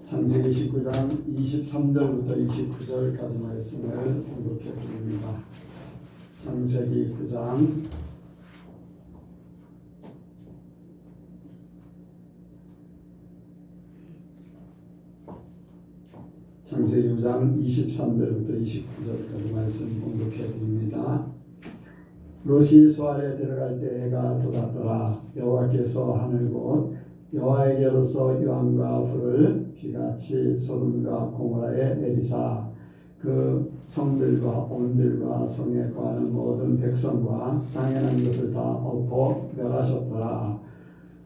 창세기 19장 23절부터 29절까지 말씀을 공독해 드립니다. 창세기 9장 창세기 9장 23절부터 29절까지 말씀 공독해 드립니다. 롯이 수알에 들어갈 때 해가 돋았더라. 여호와께서 하늘 곧 여호와에게로서 유황과 불을 비같이 소돔과 고모라에 내리사 그 성들과 온들과 성에 거하는 모든 백성과 당연한 것을 다 엎어 멸하셨더라.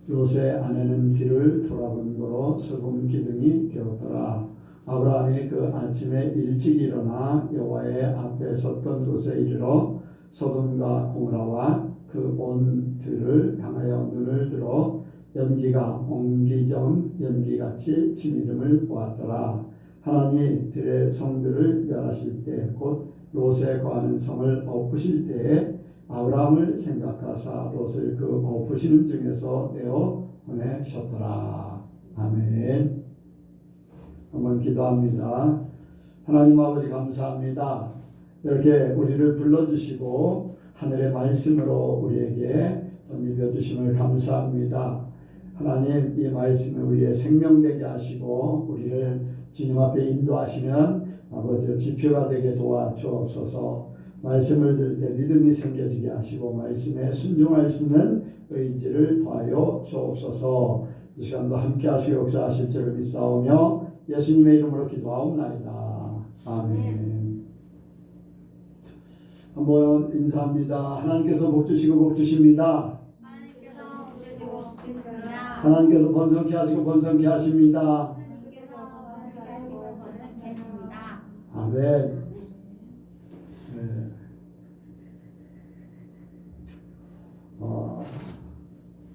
롯의 아내는 뒤를 돌아본 고로 소금 기둥이 되었더라. 아브라함이 그 아침에 일찍 일어나 여호와의 앞에 섰던 곳에 이르러 소돔과 고모라와 그 온 들을 향하여 눈을 들어 연기가 옹기정 연기같이 치밀음을 보았더라. 하나님이 들의 성들을 멸하실 때 곧 롯에 거하는 성을 엎으실 때에 아브라함을 생각하사 롯을 그 엎으시는 중에서 내어 보내셨더라. 아멘. 한번 기도합니다. 하나님 아버지 감사합니다. 이렇게 우리를 불러주시고 하늘의 말씀으로 우리에게 덧입혀 주심을 감사합니다. 하나님, 이 말씀을 우리의 생명되게 하시고 우리를 주님 앞에 인도하시는 아버지 지표가 되게 도와주옵소서. 말씀을 들을 때 믿음이 생겨지게 하시고 말씀에 순종할 수 있는 의지를 더하여 주옵소서. 이 시간도 함께 하시고 역사하실 줄을 믿사오며 예수님의 이름으로 기도하옵나이다. 아멘. 한번 인사합니다. 하나님께서 복 주시고 복 주십니다. 하나님께서 번성케 하시고 번성케 하십니다. 아멘. 네.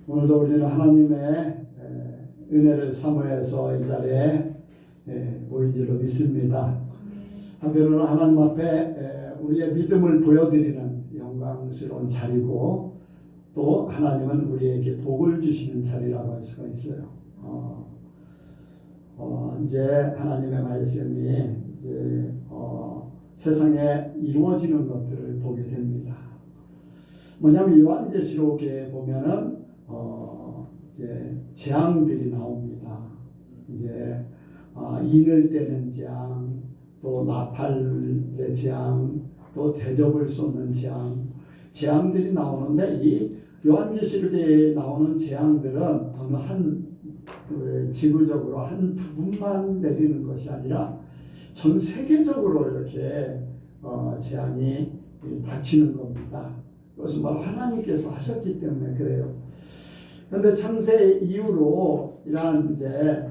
오늘도 우리는 하나님의 은혜를 사모해서 이 자리에 모인 줄로 믿습니다. 한편으로 하나님 앞에 우리의 믿음을 보여드리는 영광스러운 자리고 또 하나님은 우리에게 복을 주시는 자리라고 할 수가 있어요. 이제 하나님의 말씀이 이제 세상에 이루어지는 것들을 보게 됩니다. 뭐냐면 요한계시록에 보면은 이제 재앙들이 나옵니다. 이제 인을 떼는 재앙, 또 나팔의 재앙, 또 대접을 쏟는 재앙들이 나오는데 이 요한계시록에 나오는 재앙들은 어느 한 지구적으로 한 부분만 내리는 것이 아니라 전 세계적으로 이렇게 재앙이 닥치는 겁니다. 그것은 바로 하나님께서 하셨기 때문에 그래요. 그런데 창세 이후로 이러한 이제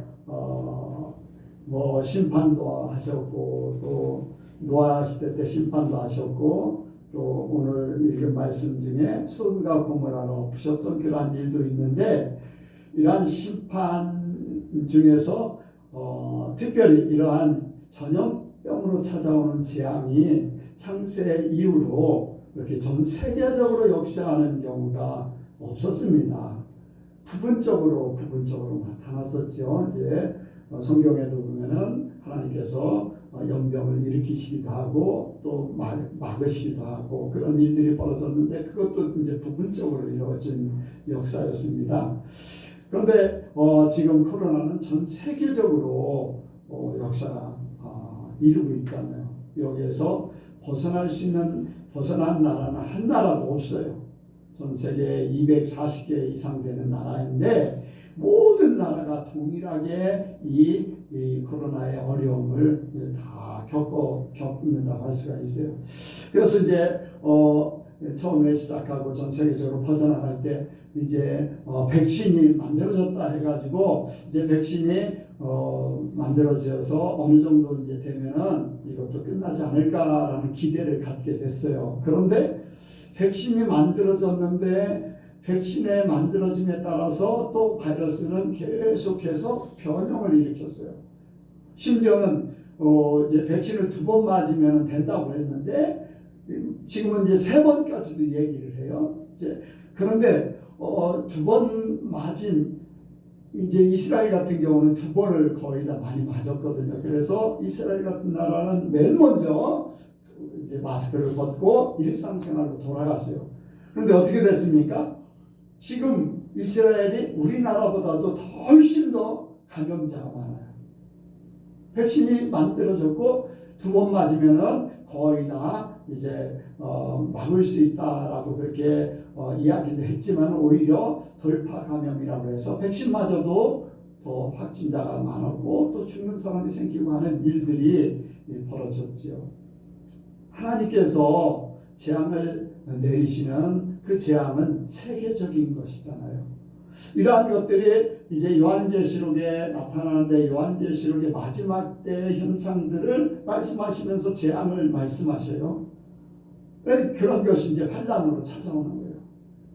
심판도 하셨고 또 노아 시대 때 심판도 하셨고 또 오늘 읽은 말씀 중에 소돔과 고모라로 엎으셨던 그러한 일도 있는데 이러한 심판 중에서 특별히 이러한 전염병으로 찾아오는 재앙이 창세 이후로 이렇게 전 세계적으로 역사하는 경우가 없었습니다. 부분적으로 나타났었죠. 이제 성경에도 보면은 하나님께서 연병을 일으키시기도 하고 또 막으시기도 하고 그런 일들이 벌어졌는데 그것도 이제 부분적으로 이루어진 역사였습니다. 그런데 지금 코로나는 전 세계적으로 역사가 이루고 있잖아요. 여기에서 벗어난 나라는 한 나라도 없어요. 전 세계 240개 이상 되는 나라인데 모든 나라가 동일하게 이 코로나의 어려움을 다 겪는다고 할 수가 있어요. 그래서 이제 처음에 시작하고 전 세계적으로 퍼져나갈 때 이제 백신이 만들어졌다 해가지고 이제 백신이 만들어져서 어느 정도 이제 되면은 이것도 끝나지 않을까라는 기대를 갖게 됐어요. 그런데 백신이 만들어졌는데 백신의 만들어짐에 따라서 또 바이러스는 계속해서 변형을 일으켰어요. 심지어는 이제 백신을 2번 맞으면 된다고 했는데 지금은 이제 3번까지도 얘기를 해요. 이제 그런데 2번 맞은 이제 이스라엘 같은 경우는 두 번을 거의 다 많이 맞았거든요. 그래서 이스라엘 같은 나라는 맨 먼저 이제 마스크를 벗고 일상생활로 돌아갔어요. 그런데 어떻게 됐습니까? 지금 이스라엘이 우리나라보다도 훨씬 더 감염자가 많아요. 백신이 만들어졌고 두 번 맞으면은 거의 다 이제 막을 수 있다라고 그렇게 이야기도 했지만 오히려 돌파 감염이라고 해서 백신 맞아도 더 확진자가 많았고 또 죽는 사람이 생기고 하는 일들이 벌어졌지요. 하나님께서 재앙을 내리시는 그 재앙은 세계적인 것이잖아요. 이러한 것들이 이제 요한계시록에 나타나는데 요한계시록의 마지막 때 현상들을 말씀하시면서 재앙을 말씀하셔요. 그런 것이 이제 환란으로 찾아오는 거예요.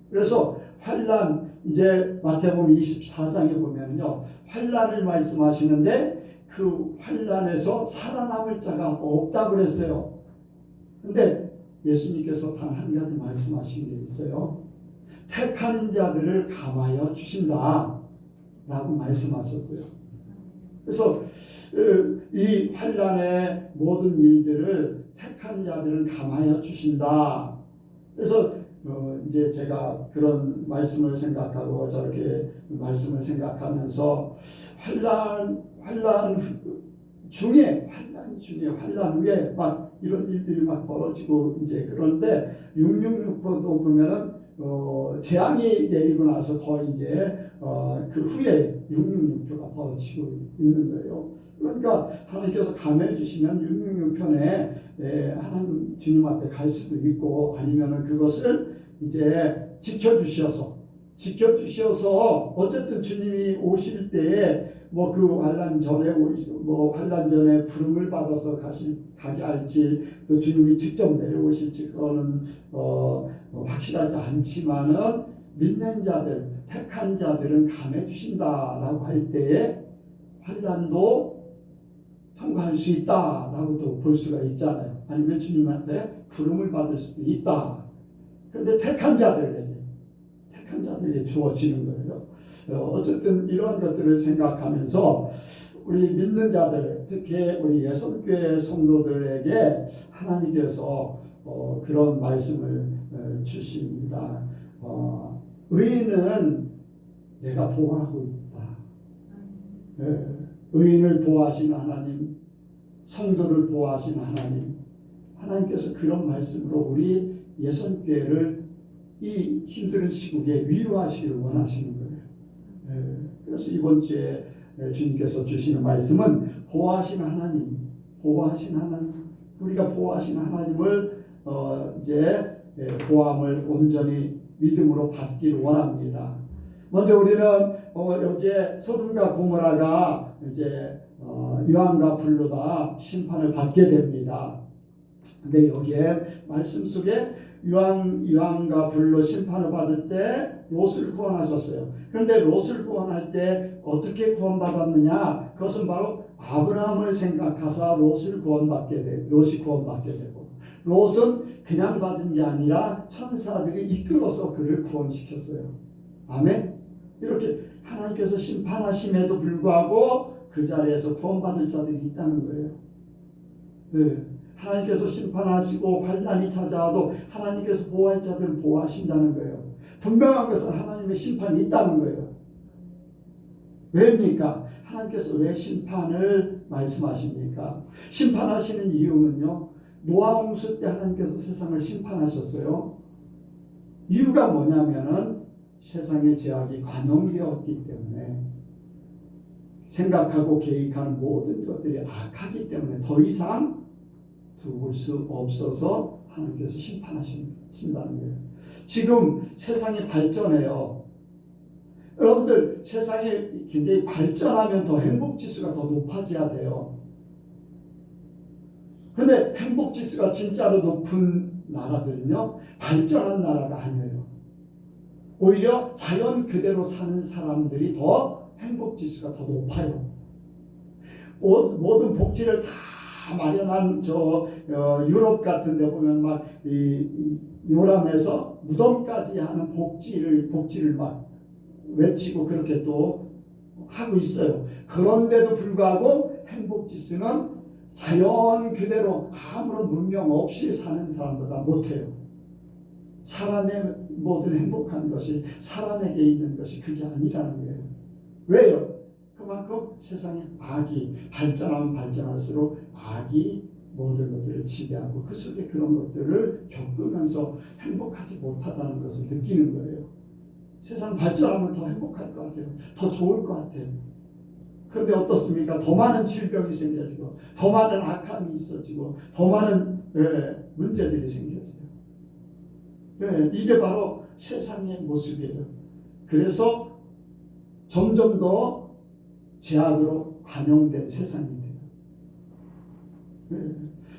그래서 환란 이제 마태복음 24장에 보면요, 환란을 말씀하시는데 그 환란에서 살아남을 자가 없다 그랬어요. 근데 예수님께서 단 한 가지 말씀하신 게 있어요. 택한 자들을 감하여 주신다 라고 말씀하셨어요. 그래서 이 환란의 모든 일들을 택한 자들은 감하여 주신다. 그래서 이제 제가 그런 말씀을 생각하고 저렇게 말씀을 생각하면서 환란 중에 환란 후에 막 이런 일들이 막 벌어지고 이제 그런데 666호도 보면은 재앙이 내리고 나서 거의 이제 그 후에 666표가 벌어지고 있는 거예요. 그러니까 하나님께서 감해 주시면 666편에 하나님 주님 앞에 갈 수도 있고 아니면은 그것을 이제 지켜주셔서 어쨌든 주님이 오실 때에 뭐 그 환란 전에 환란 전에 부름을 받아서 가게 할지 또 주님이 직접 내려오실지 그거는 확실하지 않지만은 믿는 자들 택한 자들은 감해 주신다라고 할 때에 환란도 통과할 수 있다라고도 볼 수가 있잖아요. 아니면 주님한테 부름을 받을 수도 있다. 그런데 택한 자들에게 주어지는 거예요. 어쨌든 이러한 것들을 생각하면서 우리 믿는 자들, 특히 우리 예선교회 성도들에게 하나님께서 그런 말씀을 주십니다. 의인은 내가 보호하고 있다. 의인을 보호하시는 하나님, 성도를 보호하시는 하나님께서 그런 말씀으로 우리 예선교회를 이 힘든 시국에 위로하시기를 원하시는 거예요. 그래서 이번 주에 주님께서 주시는 말씀은 보호하시는 하나님, 우리가 보호하시는 하나님을 이제 보함을 온전히 믿음으로 받기를 원합니다. 먼저 우리는 여기에 소돔과 고모라가 이제 유황과 불로다 심판을 받게 됩니다. 근데 여기에 말씀 속에 유황과 불로 심판을 받을 때 롯을 구원하셨어요. 그런데 롯을 구원할 때 어떻게 구원받았느냐? 그것은 바로 아브라함을 생각하사 롯이 구원받게 되고 롯은 그냥 받은 게 아니라 천사들이 이끌어서 그를 구원시켰어요. 아멘. 이렇게 하나님께서 심판하심에도 불구하고 그 자리에서 구원받을 자들이 있다는 거예요. 네. 하나님께서 심판하시고 환난이 찾아와도 하나님께서 보호할 자들을 보호하신다는 거예요. 분명한 것은 하나님의 심판이 있다는 거예요. 왜입니까? 하나님께서 왜 심판을 말씀하십니까? 심판하시는 이유는요, 노아 홍수 때 하나님께서 세상을 심판하셨어요. 이유가 뭐냐면은 세상의 죄악이 관용되었기 때문에, 생각하고 계획하는 모든 것들이 악하기 때문에 더 이상 두고 수 없어서 하나님께서 심판하신다는 거예요. 지금 세상이 발전해요. 여러분들 세상이 굉장히 발전하면 더 행복지수가 더 높아져야 돼요. 근데 행복지수가 진짜로 높은 나라들은요, 발전한 나라가 아니에요. 오히려 자연 그대로 사는 사람들이 더 행복지수가 더 높아요. 모든 복지를 다 마련한 유럽 같은 데 보면 막 요람에서 무덤까지 하는 복지를 막 외치고 그렇게 또 하고 있어요. 그런데도 불구하고 행복지수는 자연 그대로 아무런 문명 없이 사는 사람보다 못해요. 사람의 모든 행복한 것이 사람에게 있는 것이 그게 아니라는 거예요. 왜요? 그만큼 세상에 악이 발전하면 발전할수록 악이 모든 것들을 지배하고 그 속에 그런 것들을 겪으면서 행복하지 못하다는 것을 느끼는 거예요. 세상 발전하면 더 행복할 것 같아요. 더 좋을 것 같아요. 그런데 어떻습니까? 더 많은 질병이 생겨지고 더 많은 악함이 있어지고 더 많은 문제들이 생겨져요. 이게 바로 세상의 모습이에요. 그래서 점점 더 죄악으로 관용된 세상이 돼요.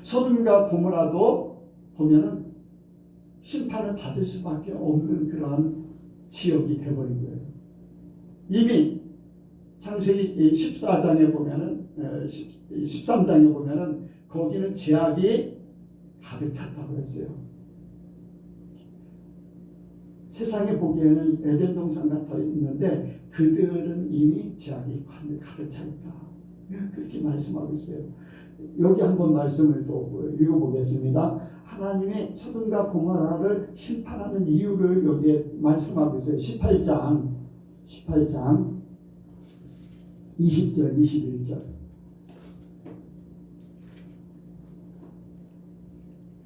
소돔과 고모라도 보면은 심판을 받을 수밖에 없는 그러한 지역이 되어버린 거예요. 이미 창세기 14장에 보면은 13장에 보면은 거기는 죄악이 가득 찼다고 했어요. 세상에 보기에는 에덴 동산 같아 있는데 그들은 이미 죄악이 가득 차 있다. 그렇게 말씀하고 있어요. 여기 한번 말씀을 또 읽어보겠습니다. 하나님이 소돔과 고모라를 심판하는 이유를 여기에 말씀하고 있어요. 18장 20절 21절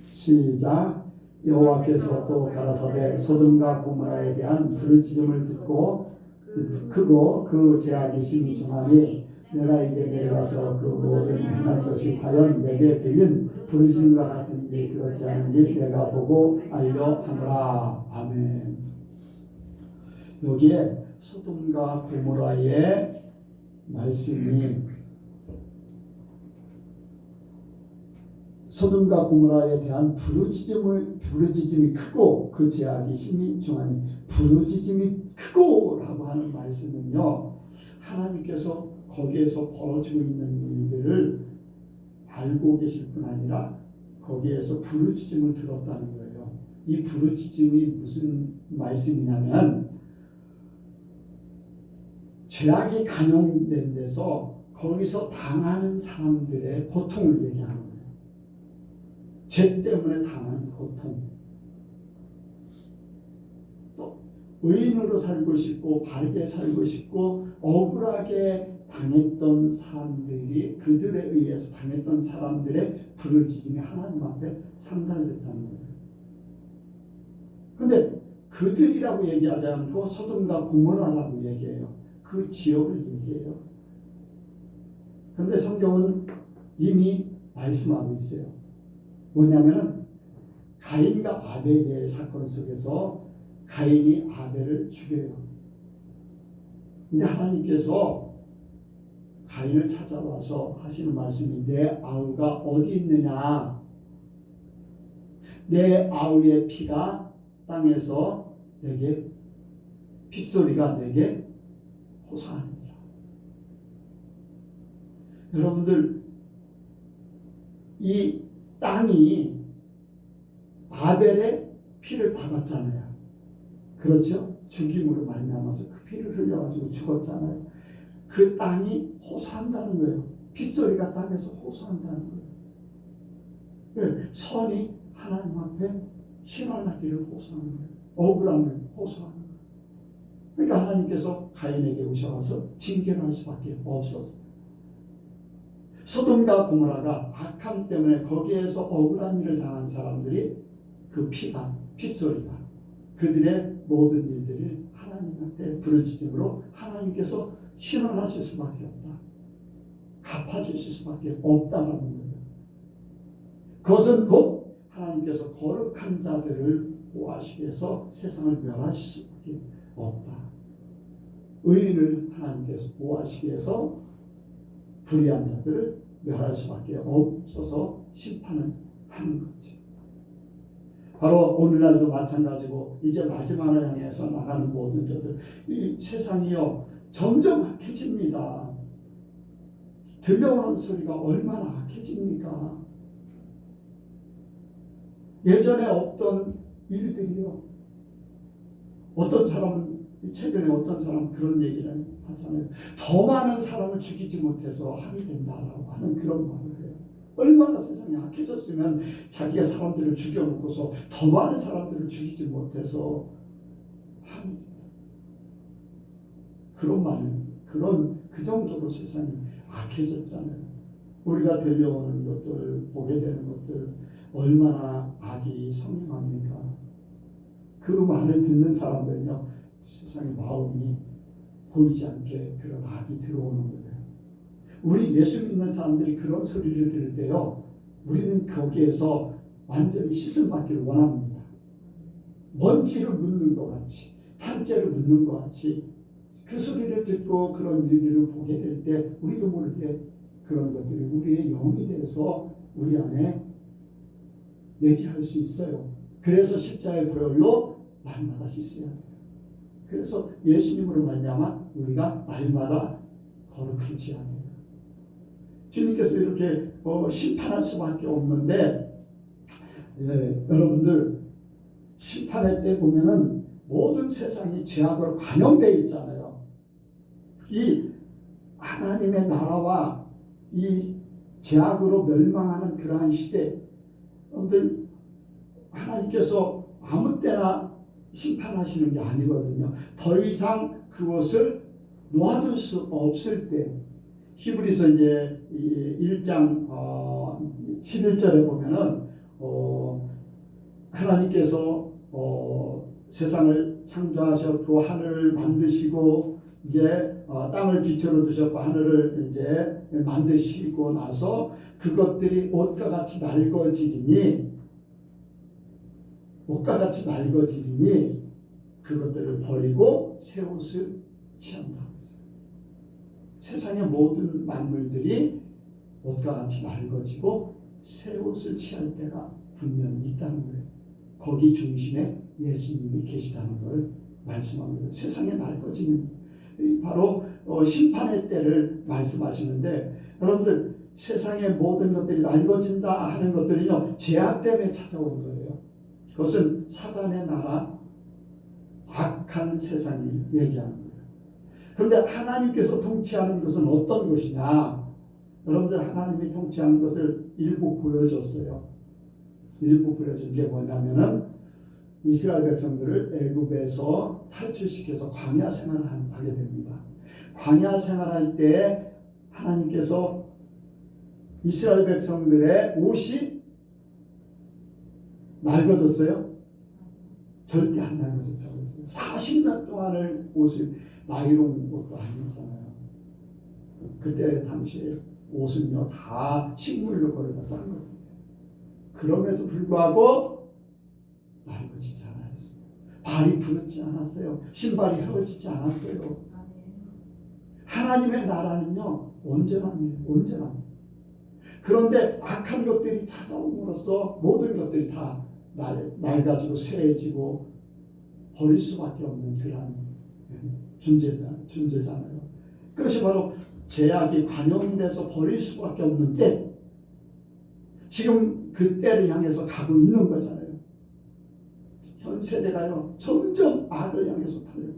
시작. 여호와께서 또 가라사대 소돔과 고모라에 대한 부르짖음을 듣고 크고 그 죄악이 심히 중하니 내가 이제 내려가서 그 모든 행할 것이 과연 내게 들린 부르짖음과 같은지 그렇지 않은지 내가 보고 알려 하노라. 아멘. 여기에 소돔과 고모라의 말씀이 소돔과 고모라에 대한 부르짖음이 크고 그 죄악이 심히 중하니 부르짖음이 크고라고 하는 말씀은요, 하나님께서 거기에서 벌어지고 있는 일들을 알고 계실 뿐 아니라 거기에서 부르짖음을 들었다는 거예요. 이 부르짖음이 무슨 말씀이냐면 죄악이 간용된 데서 거기서 당하는 사람들의 고통을 얘기하는 거예요. 죄 때문에 당하는 고통. 또 의인으로 살고 싶고 바르게 살고 싶고 억울하게 당했던 사람들이 그들에 의해서 당했던 사람들의 부르짖음이 하나님 앞에 상달됐다는 거예요. 그런데 그들이라고 얘기하지 않고 소돔과 고모라라고 얘기해요. 그 지역을 얘기해요. 그런데 성경은 이미 말씀하고 있어요. 뭐냐면은 가인과 아벨의 사건 속에서 가인이 아벨을 죽여요. 근데 하나님께서 가인을 찾아와서 하시는 말씀이 내 아우가 어디 있느냐? 내 아우의 피가 땅에서 내게 핏소리가 내게 호소하느니라. 여러분들 이 땅이 아벨의 피를 받았잖아요. 그렇죠? 죽임으로 말미암아서 그 피를 흘려가지고 죽었잖아요. 그 땅이 호소한다는 거예요. 핏소리가 땅에서 호소한다는 거예요. 선이 하나님 앞에 신원하기를 호소하는 거예요. 억울함을 호소하는 거예요. 그러니까 하나님께서 가인에게 오셔서 징계를 할 수밖에 없었어요. 소돔과 고모라가 악함 때문에 거기에서 억울한 일을 당한 사람들이 그 피가, 핏소리가 그들의 모든 일들을 하나님 앞에 부르짖음으로 하나님께서 신원하실 수밖에 없다. 갚아주실 수밖에 없다는 거예요. 그것은 곧 하나님께서 거룩한 자들을 보호하시기 위해서 세상을 멸하실 수밖에 없다. 의인을 하나님께서 보호하시기 위해서 불의한 자들을 멸할 수밖에 없어서 심판을 하는 거지. 바로 오늘날도 마찬가지고 이제 마지막을 향해서 나가는 모든 것들, 이 세상이요 점점 악해집니다. 들려오는 소리가 얼마나 악해집니까? 예전에 없던 일들이요. 어떤 사람은 최근에 어떤 사람 그런 얘기를 하잖아요. 더 많은 사람을 죽이지 못해서 한이 된다라고 하는 그런 말을 해요. 얼마나 세상이 악해졌으면 자기가 사람들을 죽여놓고서 더 많은 사람들을 죽이지 못해서 한이 된다. 그런 말은 그 정도로 세상이 악해졌잖아요. 우리가 들려오는 것들, 보게 되는 것들 얼마나 악이 선명합니까? 그 말을 듣는 사람들은요, 세상의 마음이 보이지 않게 그런 악이 들어오는 거예요. 우리 예수 믿는 사람들이 그런 소리를 들을 때요, 우리는 거기에서 완전히 씻음 받기를 원합니다. 먼지를 묻는 것 같이, 탕자를 묻는 것 같이 그 소리를 듣고 그런 일들을 보게 될 때 우리도 모르게 그런 것들이 우리의 영이 돼서 우리 안에 내재할 수 있어요. 그래서 십자가의 보혈로 날마다 씻어야 돼요. 그래서 예수님으로 말미암아 우리가 날마다 거룩해져야 돼요. 주님께서 이렇게 심판할 수밖에 없는데, 여러분들 심판의 때 보면은 모든 세상이 죄악으로 관영되어 있잖아요. 이 하나님의 나라와 이 죄악으로 멸망하는 그러한 시대, 여러분들 하나님께서 아무 때나 심판하시는 게 아니거든요. 더 이상 그것을 놓아둘 수 없을 때, 히브리서 이제 1장 11절에 보면은 하나님께서 세상을 창조하셨고 하늘을 만드시고 이제 땅을 기초로 두셨고 하늘을 이제 만드시고 나서 그것들이 옷과 같이 낡아지리니 그것들을 버리고 새 옷을 취한다. 세상의 모든 만물들이 옷과 같이 낡아지고 새 옷을 취할 때가 분명히 있다는 거예요. 거기 중심에 예수님이 계시다는 걸 말씀합니다. 세상에 낡아지는 바로 심판의 때를 말씀하시는데, 여러분들 세상의 모든 것들이 낡아진다 하는 것들은요, 죄악 때문에 찾아온 거예요. 그것은 사단의 나라, 악한 세상이 얘기하는 거예요. 그런데 하나님께서 통치하는 것은 어떤 것이냐? 여러분들 하나님이 통치하는 것을 일부 보여줬어요. 일부 보여준 게 뭐냐면은 이스라엘 백성들을 애굽에서 탈출시켜서 광야 생활을 하게 됩니다. 광야 생활할 때 하나님께서 이스라엘 백성들의 옷이 낡아졌어요? 절대 안 낡아졌다고 했어요. 40년 동안을 옷을 나이롱 옷도 아니잖아요. 그때 당시에 옷은요 다 식물로 거의 다 짠 거예요. 그럼에도 불구하고 낡아지지 않았어요. 발이 부르지 않았어요. 신발이 헤어지지 않았어요. 하나님의 나라는요 온전함이에요. 온전함. 그런데 악한 것들이 찾아옴으로써 모든 것들이 다 낡아지고 쇠해지고 버릴 수밖에 없는 그러한 존재잖아요. 그것이 바로 죄악이 관영돼서 버릴 수밖에 없는 때, 지금 그 때를 향해서 가고 있는 거잖아요. 현 세대가요 점점 악을 향해서 달려요.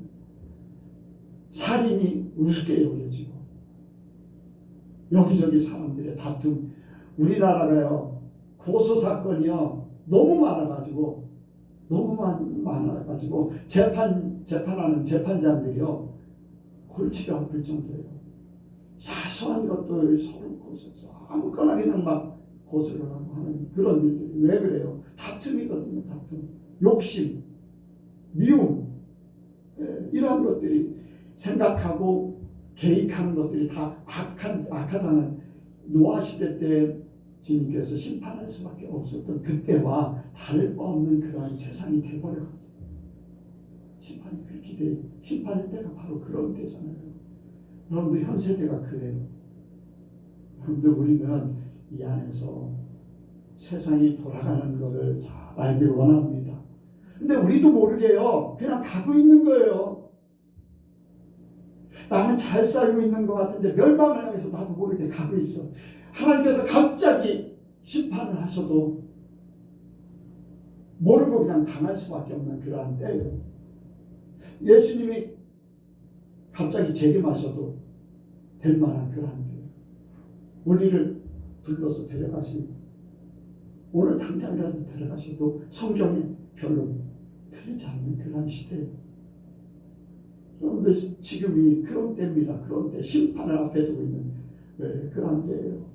살인이 우습게 여겨지고 여기저기 사람들의 다툼, 우리나라가요 고소 사건이요 너무 많아가지고 재판하는 재판장들이요 골치가 아플 정도예요. 사소한 것도 서로 고소해서 아무거나 그냥 막 고소를 하고 하는 그런 일들이 왜 그래요? 다툼이거든요. 다툼, 욕심, 미움, 이러한 것들이 생각하고 계획하는 것들이 다 악하다는 노아 시대 때 주님께서 심판할 수밖에 없었던 그때와 다를 바 없는 그러한 세상이 되어버렸어요. 심판이 그렇게 돼. 심판의 때가 바로 그런 때잖아요. 여러분들 현 세대가 그래요. 여러분들 우리는 이 안에서 세상이 돌아가는 것을 잘 알기를 원합니다. 근데 우리도 모르게요 그냥 가고 있는 거예요. 나는 잘 살고 있는 것 같은데 멸망을 향해서 나도 모르게 가고 있어. 하나님께서 갑자기 심판을 하셔도 모르고 그냥 당할 수밖에 없는 그러한 때예요. 예수님이 갑자기 재림하셔도 될 만한 그러한 때예요. 우리를 불러서 데려가시는, 오늘 당장이라도 데려가셔도 성경이 별로 틀리지 않는 그러한 시대예요. 여러분들 지금이 그런 때입니다. 그런 때, 심판을 앞에 두고 있는 그러한 때예요.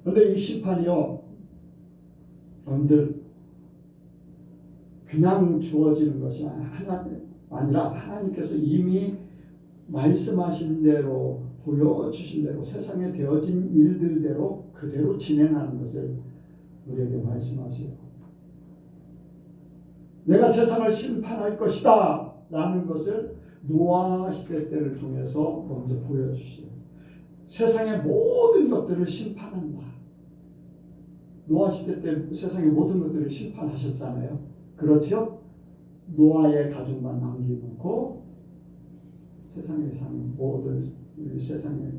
그런데 이 심판이요, 여러분들 그냥 주어지는 것이 아니라 하나님께서 이미 말씀하신 대로, 보여주신 대로, 세상에 되어진 일들대로 그대로 진행하는 것을 우리에게 말씀하세요. 내가 세상을 심판할 것이다 라는 것을 노아 시대 때를 통해서 먼저 보여주시죠. 세상의 모든 것들을 심판한다. 노아 시대 때 세상의 모든 것들을 심판하셨잖아요. 그렇죠? 노아의 가족만 남기고 세상에 사는 모든, 세상에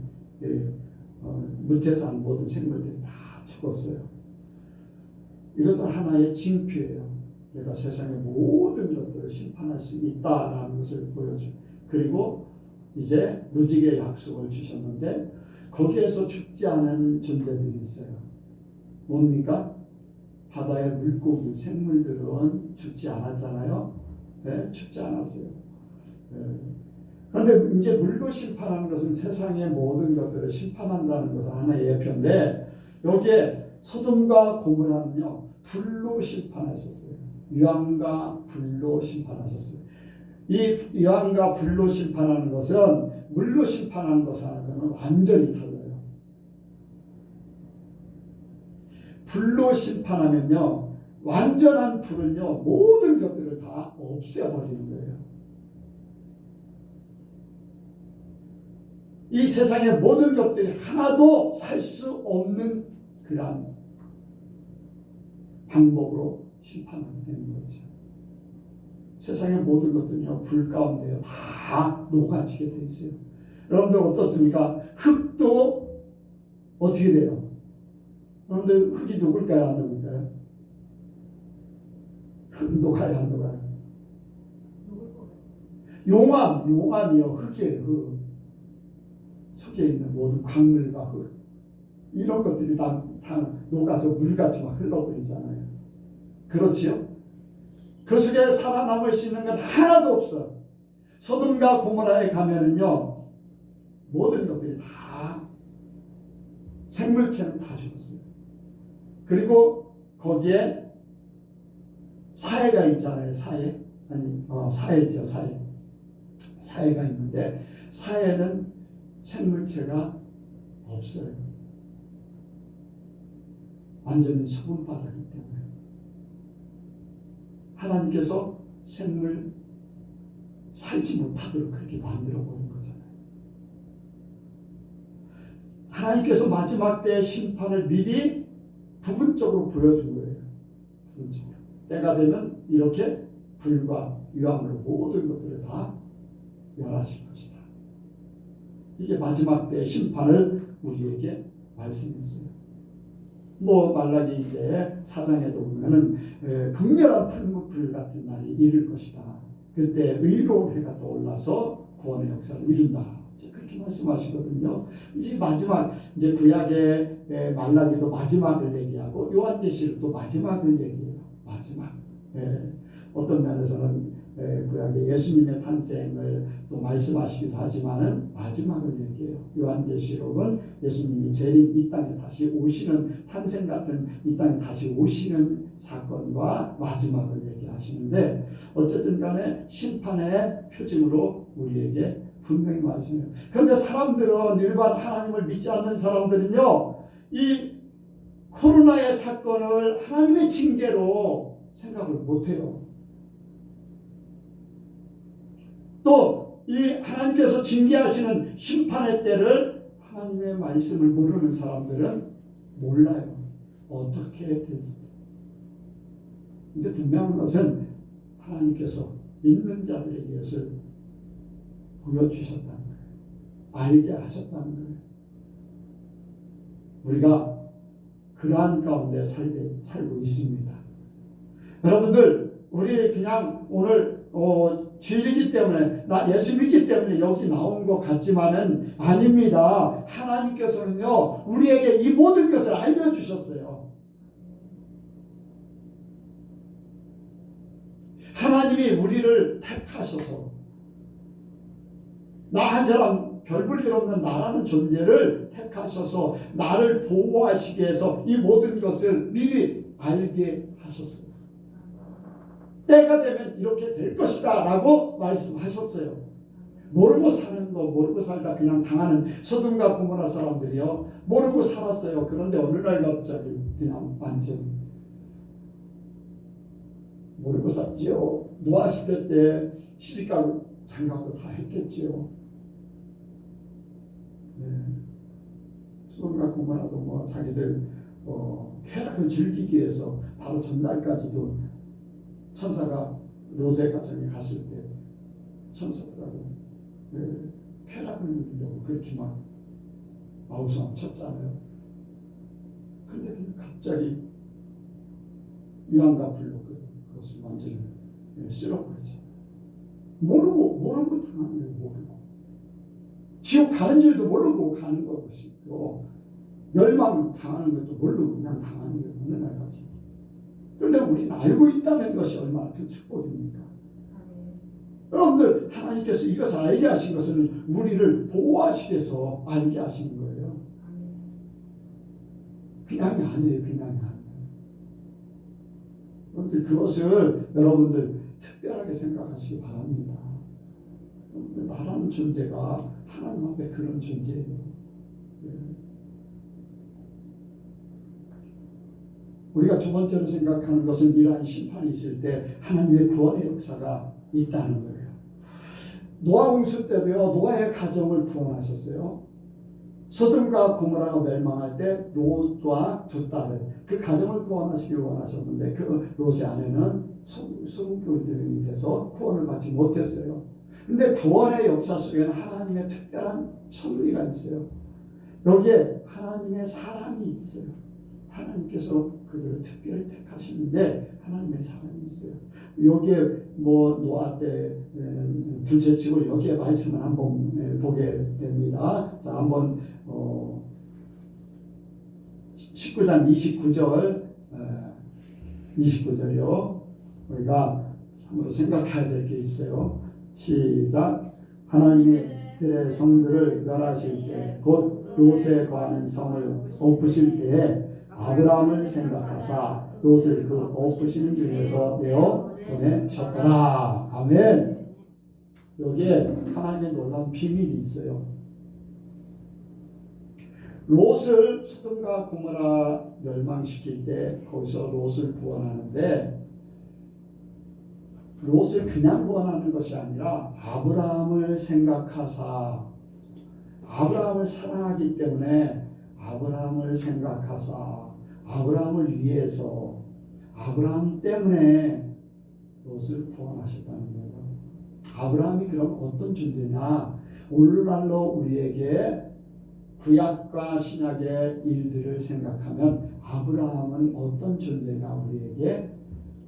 무태 사는 모든 생물들이 다 죽었어요. 이것은 하나의 징표예요. 내가 세상의 모든 것들을 심판할 수 있다라는 것을 보여줘요. 그리고 이제 무지개 약속을 주셨는데 거기에서 죽지 않은 존재들이 있어요. 뭡니까? 바다의 물고기, 생물들은 죽지 않았잖아요. 네, 죽지 않았어요. 그런데 이제 물로 심판하는 것은 세상의 모든 것들을 심판한다는 것은 하나의 예표인데, 여기에 소돔과 고모라는요 불로 심판하셨어요. 유황과 불로 심판하셨어요. 이 유황과 불로 심판하는 것은 물로 심판하는 것하고는 완전히 달라요. 불로 심판하면요, 완전한 불은요 모든 것들을 다 없애버리는 거예요. 이 세상의 모든 것들이 하나도 살 수 없는 그러한 방법으로 심판하게 되는 거죠. 세상의 모든 것들은요 불 가운데요 다 녹아지게 되어 있어요. 여러분들 어떻습니까? 흙도 어떻게 돼요? 여러분들 흙이 녹을까요? 안 녹을까요? 흙 녹아요? 안 녹아요? 용암이요 흙이에요. 흙. 속에 있는 모든 광물과 흙, 이런 것들이 다 녹아서 물같이 막 흘러버리잖아요. 그렇지요? 그 속에 살아남을 수 있는 건 하나도 없어. 소돔과 고모라에 가면은요 모든 것들이 다, 생물체는 다 죽었어요. 그리고 거기에 사해가 있잖아요. 사해, 사해죠. 사해가 있는데 사해는 생물체가 없어요. 완전히 소금 바다이기 때문에 하나님께서 생물 살지 못하도록 그렇게 만들어 버린 거잖아요. 하나님께서 마지막 때의 심판을 미리 부분적으로 보여준 거예요. 부분적으로. 때가 되면 이렇게 불과 유황으로 모든 것들을 다 멸하실 것이다. 이게 마지막 때의 심판을 우리에게 말씀했어요. 말라기 이제 4장에도 보면은 극렬한 풀무불 같은 날이 이를 것이다. 그때 의로운 해가 떠올라서 구원의 역사를 이룬다. 그렇게 말씀하시거든요. 이제 마지막, 이제 구약의 말라기도 마지막을 얘기하고 요한계시록도 마지막을 얘기해요. 마지막. 어떤 면에서는 구약의 예수님의 탄생을 또 말씀하시기도 하지만은 마지막을 얘기해요. 요한계시록은 예수님이 재림, 이 땅에 다시 오시는, 탄생 같은 이 땅에 다시 오시는 사건과 마지막을 얘기하시는데, 어쨌든 간에 심판의 표징으로 우리에게 분명히 말씀해요. 그런데 사람들은, 일반 하나님을 믿지 않는 사람들은요 이 코로나의 사건을 하나님의 징계로 생각을 못해요. 또 이 하나님께서 징계하시는 심판의 때를 하나님의 말씀을 모르는 사람들은 몰라요. 어떻게 될지. 근데 분명한 것은 하나님께서 믿는 자들에게 이것을 보여주셨다는 거예요. 알게 하셨다는 거예요. 우리가 그러한 가운데 살고 있습니다. 여러분들, 우리 그냥 오늘 주일이기 때문에 나 예수 믿기 때문에 여기 나온 것 같지만은 아닙니다. 하나님께서는요 우리에게 이 모든 것을 알려주셨어요. 하나님이 우리를 택하셔서 나 한 사람 별 볼 일 없는 나라는 존재를 택하셔서 나를 보호하시기 위해서 이 모든 것을 미리 알게 하셨어요. 때가 되면 이렇게 될 것이다 라고 말씀하셨어요. 모르고 사는 거, 모르고 살다 그냥 당하는 소돔과 고모라 사람들이요 모르고 살았어요. 그런데 어느 날 갑자기 그냥 완전 모르고 살지요. 노아 시대 때 시집가고 장가고 다 했겠지요. 소돔과 고모라도 뭐 자기들 쾌락을 즐기기 위해서 바로 전날까지도 천사가 롯의 가정에 갔을 때 천사들하고 쾌락을 누리려고 그렇게 막 아우성 쳤잖아요. 그런데 그냥 갑자기 위안과 불로 그것을 완전히 쓸어버리죠. 모르고 당하는 거예요. 모르고 지옥 가는 줄도 모르고 가는 것이고 멸망 당하는 것도 모르고 그냥 당하는 거예요. 어느 날 갑자기. 그런데 우리는 알고 있다는 것이 얼마나 큰 축복입니까? 여러분들 하나님께서 이것을 알게 하신 것은 우리를 보호하시기 위해서 알게 하신 거예요. 그냥이 아니에요. 그냥이 아니에요. 여러분들 그것을 여러분들 특별하게 생각하시기 바랍니다. 나라는 존재가 하나님 앞에 그런 존재예요. 우리가 두 번째로 생각하는 것은 이러한 심판이 있을 때 하나님의 구원의 역사가 있다는 거예요. 노아 홍수 때도요 노아의 가정을 구원하셨어요. 소돔과 고모라가 멸망할 때 롯과 두 딸을 그 가정을 구원하시길 원하셨는데 그 롯의 아내는 성교인이 돼서 구원을 받지 못했어요. 그런데 구원의 역사 속에는 하나님의 특별한 섭리가 있어요. 여기에 하나님의 사랑이 있어요. 하나님께서 그들을 특별히 택하시는데 하나님의 사랑이 있어요. 여기에 뭐 노아 때 둘째치고 여기에 말씀을 한번 보게 됩니다. 자, 한번 19장 29절이요. 우리가 참으로 생각해야 될 게 있어요. 시작. 하나님의 성들을 멸하실 때 곧 롯에 거하는 성을 엎으실 때에 아브라함을 생각하사 롯을 그 엎으시는 중에서 내어 보내셨더라. 아멘. 여기에 하나님의 놀라운 비밀이 있어요. 롯을 소돔과 고모라 멸망시킬 때 거기서 롯을 구원하는데 롯을 그냥 구원하는 것이 아니라 아브라함을 생각하사 아브라함을 사랑하기 때문에 아브라함을 생각하사 아브라함을 위해서 아브라함 때문에 롯을 구원하셨다는 거예요. 아브라함이 그럼 어떤 존재냐? 오늘날로 우리에게 구약과 신약의 일들을 생각하면 아브라함은 어떤 존재냐? 우리에게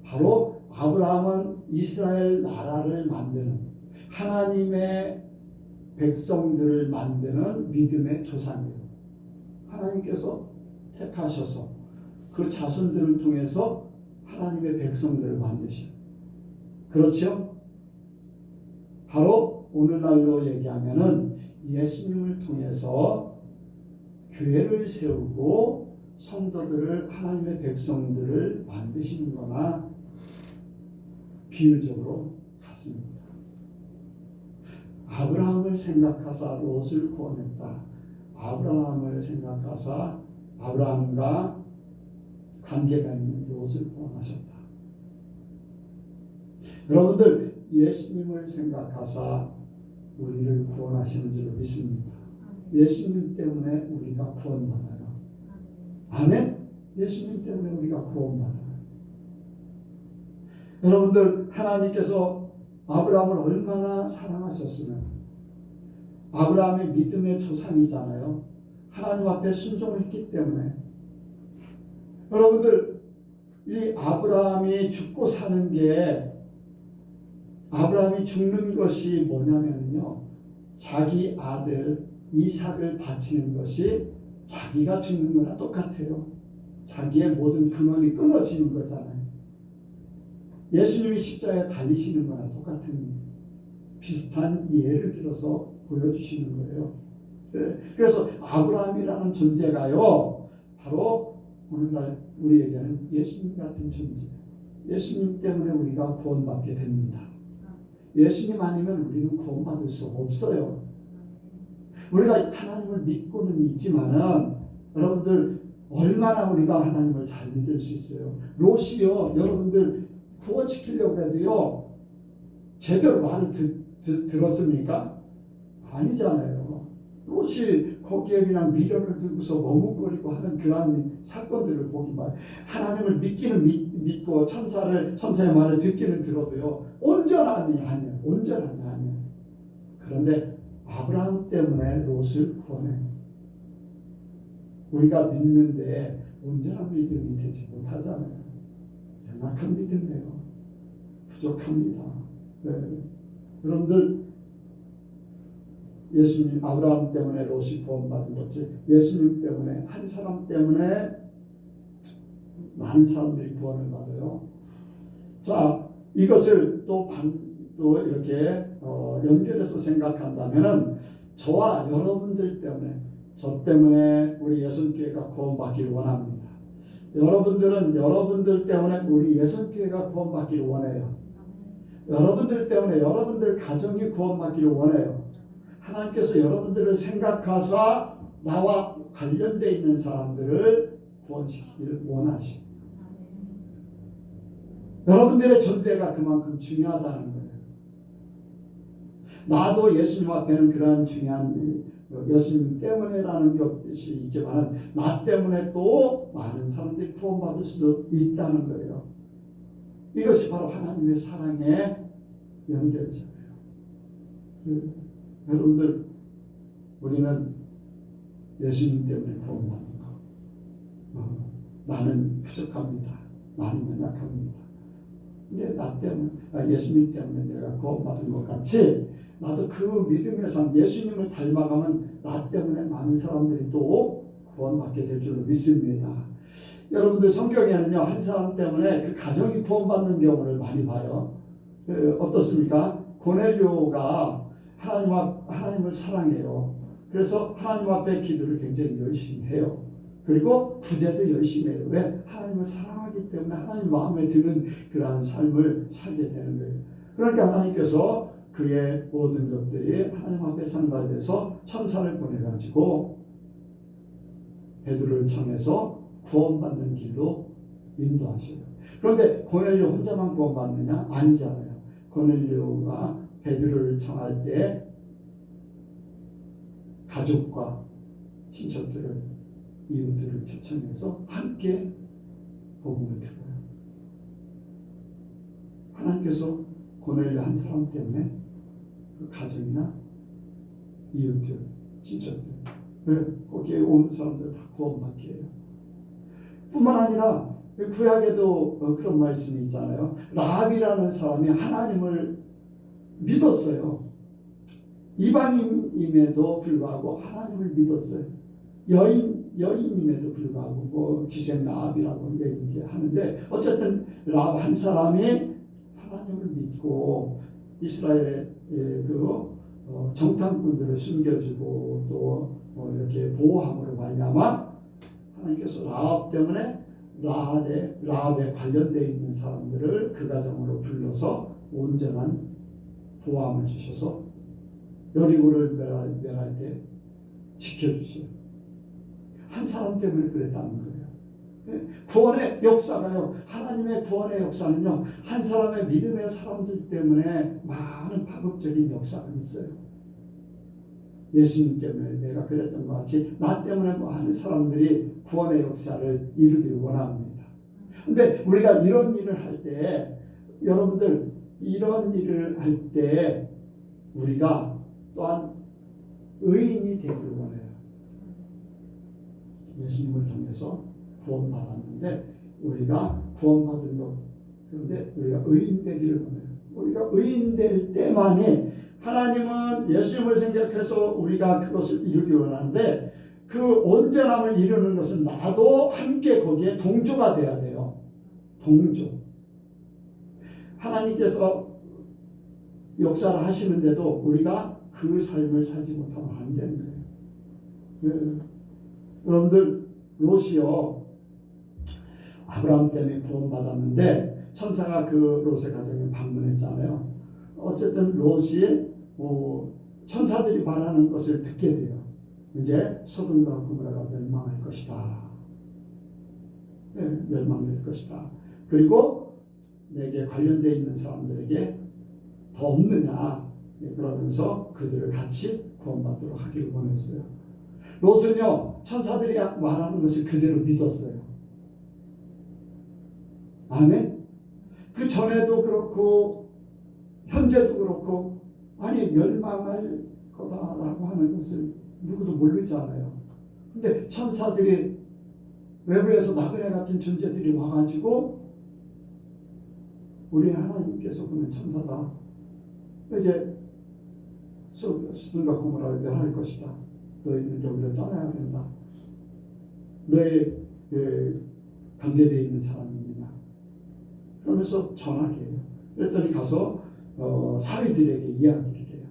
바로 아브라함은 이스라엘 나라를 만드는 하나님의 백성들을 만드는 믿음의 조상이에요. 하나님께서 택하셔서 그 자손들을 통해서 하나님의 백성들을 만드셔요. 그렇죠? 바로 오늘날로 얘기하면은 예수님을 통해서 교회를 세우고 성도들을 하나님의 백성들을 만드시는 거나 비유적으로 같습니다. 아브라함을 생각하사 롯을 구원했다. 아브라함을 생각하사 아브라함과 관계가 있는 롯을 구원하셨다. 여러분들 예수님을 생각하사 우리를 구원하시는 줄 믿습니다. 예수님 때문에 우리가 구원받아요. 아멘. 예수님 때문에 우리가 구원받아요. 여러분들 하나님께서 아브라함을 얼마나 사랑하셨으면 아브라함의 믿음의 조상이잖아요. 하나님 앞에 순종했기 때문에 여러분들 이 아브라함이 죽고 사는 게 아브라함이 죽는 것이 뭐냐면요, 자기 아들 이삭을 바치는 것이 자기가 죽는 거나 똑같아요. 자기의 모든 근원이 끊어지는 거잖아요. 예수님이 십자가에 달리시는 거나 똑같은 비슷한 예를 들어서 보여주시는 거예요. 그래서 아브라함이라는 존재가요, 바로 오늘날 우리에게는 예수님 같은 존재예요. 예수님 때문에 우리가 구원받게 됩니다. 예수님 아니면 우리는 구원받을 수 없어요. 우리가 하나님을 믿고는 있지만은, 여러분들 얼마나 우리가 하나님을 잘 믿을 수 있어요? 롯이요, 여러분들 구원시키려고 해도요, 제대로 말을 들었습니까? 아니잖아요. 롯이 거기에 그냥 미련을 들고서 머뭇거리고 하는 그러한 사건들을 보기만, 하나님을 믿기는 믿고 천사의 말을 듣기는 들어도요, 온전함이 아니에요. 온전함이 아니에요. 그런데 아브라함 때문에 롯을 구원해요. 우리가 믿는데 온전한 믿음이 되지 못하잖아요. 연약한 믿음이에요. 부족합니다. 네. 여러분들, 예수님, 아브라함 때문에 롯이 구원받은 거지, 예수님 때문에, 한 사람 때문에 많은 사람들이 구원을 받아요. 자, 이것을 또 이렇게 연결해서 생각한다면은, 저와 여러분들 때문에, 저 때문에 우리 예선교회가 구원받기를 원합니다. 여러분들은 여러분들 때문에 우리 예선교회가 구원받기를 원해요. 여러분들 때문에 여러분들 가정이 구원받기를 원해요. 하나님께서 여러분들을 생각하사 나와 관련되어 있는 사람들을 구원시키기를 원하십니다. 여러분들의 존재가 그만큼 중요하다는 거예요. 나도 예수님 앞에는 그러한 중요한, 예수님 때문에라는 것이 있지만 나 때문에 또 많은 사람들이 구원받을 수도 있다는 거예요. 이것이 바로 하나님의 사랑의 연결점이에요. 여러분들, 우리는 예수님 때문에 구원받는 거. 나는 부족합니다. 나는 연약합니다. 근데 나 때문에, 예수님 때문에 내가 구원받은 것 같이, 나도 그 믿음의 삶, 예수님을 닮아가면 나 때문에 많은 사람들이 또 구원받게 될 줄로 믿습니다. 여러분들, 성경에는요, 한 사람 때문에 그 가정이 구원받는 경우를 많이 봐요. 어떻습니까? 고넬료가 하나님을 사랑해요. 그래서 하나님 앞에 기도를 굉장히 열심히 해요. 그리고 구제도 열심히 해요. 왜? 하나님을 사랑하기 때문에 하나님 마음에 드는 그러한 삶을 살게 되는 거예요. 그러니까 하나님께서 그의 모든 것들이 하나님 앞에 상달돼서 천사를 보내가지고 베드로를 청해서 구원받는 길로 인도하셔요. 그런데 고넬료 혼자만 구원받느냐? 아니잖아요. 고넬료가 베드로를 청할 때 가족과 친척들을, 이웃들을 초청해서 함께 복음을 들어요. 하나님께서 고넬료 한 사람 때문에 그 가족이나 이웃들, 친척들, 거기에 온 사람들 다 구원받게 해요. 뿐만 아니라 구약에도 그런 말씀이 있잖아요. 라합이라는 사람이 하나님을 믿었어요. 이방인임에도 불구하고 하나님을 믿었어요. 여인임에도 불구하고 기생 라합이라고 이제 하는데, 어쨌든 라합 한 사람이 하나님을 믿고 이스라엘의 정탐꾼들을 숨겨주고 또 이렇게 보호함으로 말미암아 하나님께서 라합 때문에 라합에 관련되어 있는 사람들을 그 가정으로 불러서 온전한 보호함을 주셔서 여리고를 멸할 때 지켜주세요. 한 사람 때문에 그랬다는 거예요. 구원의 역사가요, 하나님의 구원의 역사는요, 한 사람의 믿음의 사람들 때문에 많은 파급적인 역사가 있어요. 예수님 때문에 내가 그랬던 것 같이 나 때문에 많은 사람들이 구원의 역사를 이루기를 원합니다. 근데 우리가 이런 일을 할 때, 여러분들, 이런 일을 할 때 우리가 또한 의인이 되기를 원해요. 예수님을 통해서 구원받았는데 우리가 구원받은 것, 그런데 우리가 의인 되기를 원해요. 우리가 의인될 때만이 하나님은 예수님을 생각해서 우리가 그것을 이루기 원하는데 그 온전함을 이루는 것은 나도 함께 거기에 동조가 돼야 돼요. 동조. 하나님께서 역사를 하시는데도 우리가 그 삶을 살지 못하면 안 되는 거예요. 네. 여러분들 롯이요 아브라함 때문에 구원받았는데 천사가 그 롯의 가정에 방문했잖아요. 어쨌든 롯이 천사들이 말하는 것을 듣게 돼요. 이제 소돔과 고모라가 멸망할 것이다. 네, 멸망될 것이다. 그리고 내게 관련되어 있는 사람들에게 더 없느냐 그러면서 그들을 같이 구원받도록 하기를 원했어요. 롯은요 천사들이 말하는 것을 그대로 믿었어요. 아멘. 그 전에도 그렇고 현재도 그렇고 아니 멸망할 거다라고 하는 것을 누구도 모르잖아요. 근데 천사들이 외부에서 나그네 같은 존재들이 와가지고 우리 하나님께서 보면 천사다. 이제 소돔과 고모라를 멸할 것이다. 너희는 여기를 떠나야 된다. 너의 관계되어 있는 사람이냐. 그러면서 전하게 해요. 그랬더니 가서 사위들에게 이야기를 해요.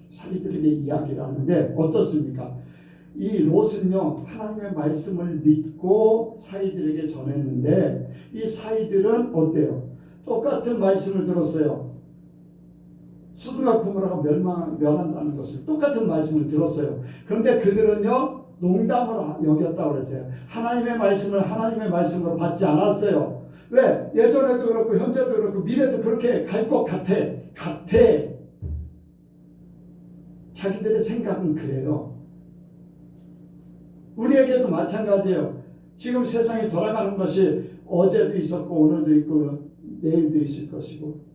사위들에게 이야기를 하는데 어떻습니까? 이 롯은요 하나님의 말씀을 믿고 사위들에게 전했는데 이 사위들은 어때요? 똑같은 말씀을 들었어요. 소돔과 고모라가 멸한다는 것을 똑같은 말씀을 들었어요. 그런데 그들은요 농담으로 여겼다고 그랬어요. 하나님의 말씀으로 받지 않았어요. 왜? 예전에도 그렇고 현재도 그렇고 미래도 그렇게 갈 것 같아. 자기들의 생각은 그래요. 우리에게도 마찬가지예요. 지금 세상이 돌아가는 것이 어제도 있었고 오늘도 있고 내일도 있을 것이고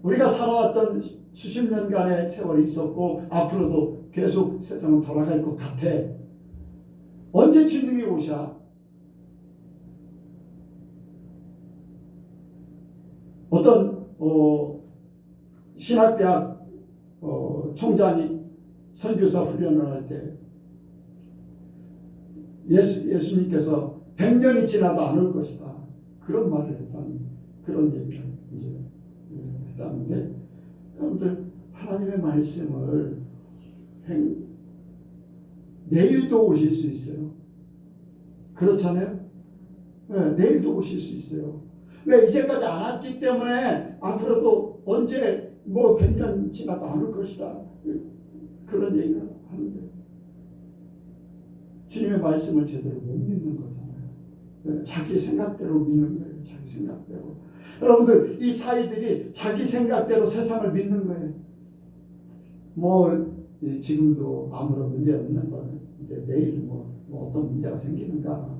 우리가 살아왔던 수십 년간의 세월이 있었고 앞으로도 계속 세상은 돌아갈 것 같아. 언제 주님이 오셔? 어떤 신학대학 총장이 선교사 훈련을 할 때 예수님께서 100년이 지나도 안 올 것이다. 그런 말을 했다는 그런 얘기를 이제 했다는데 여러분들 하나님의 말씀을 내일도 오실 수 있어요. 그렇잖아요. 네, 내일도 오실 수 있어요. 왜? 이제까지 안 왔기 때문에 앞으로도 언제 100년 지나도 안 올 것이다. 그런 얘기를 하는데 주님의 말씀을 제대로 못 믿는 거잖아요. 네, 자기 생각대로 믿는 거예요. 자기 생각대로. 여러분들 이 사이들이 자기 생각대로 세상을 믿는 거예요. 지금도 아무런 문제 없는 거예요. 근데 내일 어떤 문제가 생기는가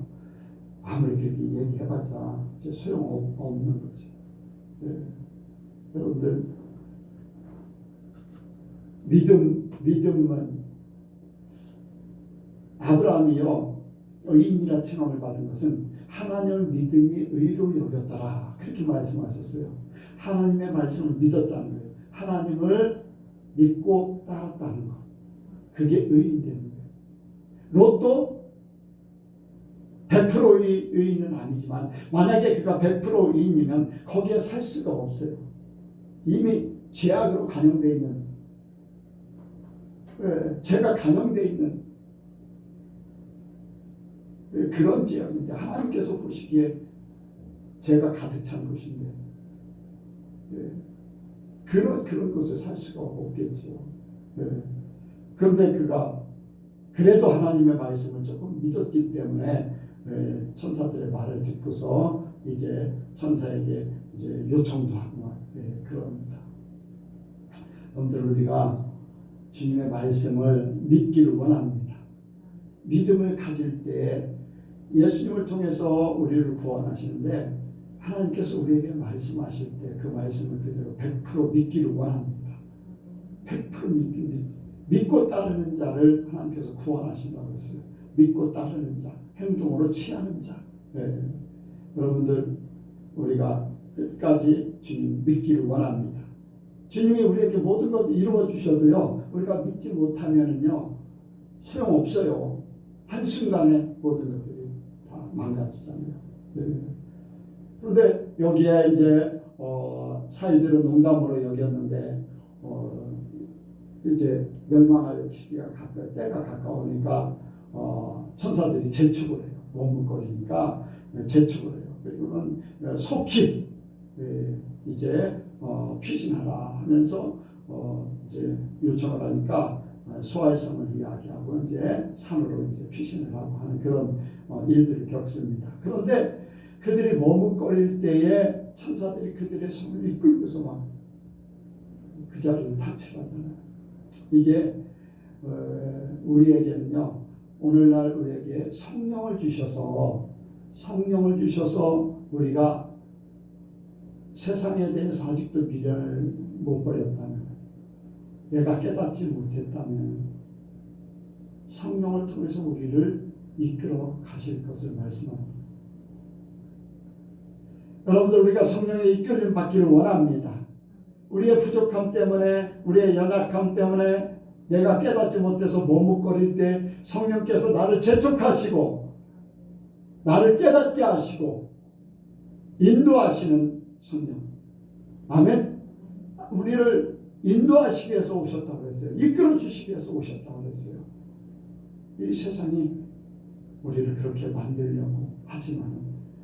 아무리 그렇게 얘기해봤자 소용없는 거지. 예. 여러분들 믿음은 아브라함이요 의인이라 칭함을 받은 것은 하나님을 믿음이 의로 여겼더라 그렇게 말씀하셨어요. 하나님의 말씀을 믿었다는 거예요. 하나님을 믿고 따랐다는 것 그게 의인 되는 거예요. 롯도 100%의 의인은 아니지만 만약에 그가 100% 의인이면 거기에 살 수가 없어요. 이미 죄악으로 간영되어 있는 죄가 간영되어 있는 그런 지역인데 하나님께서 보시기에 죄가 가득 찬 곳인데 그런 곳에 살 수가 없겠죠. 그런데 그가 그래도 하나님의 말씀을 조금 믿었기 때문에 천사들의 말을 듣고서 이제 천사에게 이제 요청도 하고 그럽니다. 여러분들 우리가 주님의 말씀을 믿기를 원합니다. 믿음을 가질 때 예수님을 통해서 우리를 구원하시는데 하나님께서 우리에게 말씀하실 때 그 말씀을 그대로 100% 믿기를 원합니다. 100% 믿고 따르는 자를 하나님께서 구원하신다고 했어요. 믿고 따르는 자, 행동으로 취하는 자. 여러분들 우리가 끝까지 주님 믿기를 원합니다. 주님이 우리에게 모든 것 이루어 주셔도요, 우리가 믿지 못하면은요 소용없어요. 한순간에 모든 것들이 다 망가지잖아요. 네. 그런데 여기에 이제 사이들은 농담으로 여겼는데 이제 멸망할 시기가 때가 가까우니까 천사들이 재촉을 해요. 머뭇거리니까 재촉을 해요. 그리고는 속히 이제 피신하라 하면서 이제 요청을 하니까 소활성을 이야기하고 이제 산으로 이제 피신을 하고 하는 그런 일들을 겪습니다. 그런데 그들이 머뭇거릴 때에 천사들이 그들의 손을 이끌고서 막 그 자리를 탈출하잖아요. 이게 우리에게는요, 오늘날 우리에게 성령을 주셔서 우리가 세상에 대해서 아직도 미련을 못 버렸다면, 내가 깨닫지 못했다면 성령을 통해서 우리를 이끌어 가실 것을 말씀합니다. 여러분들, 우리가 성령의 이끌림 받기를 원합니다. 우리의 부족함 때문에, 우리의 연약함 때문에 내가 깨닫지 못해서 머뭇거릴 때 성령께서 나를 재촉하시고 나를 깨닫게 하시고 인도하시는 성령. 아멘. 우리를 인도하시기 위해서 오셨다고 했어요. 이끌어 주시기 위해서 오셨다고 했어요. 이 세상이 우리를 그렇게 만들려고 하지만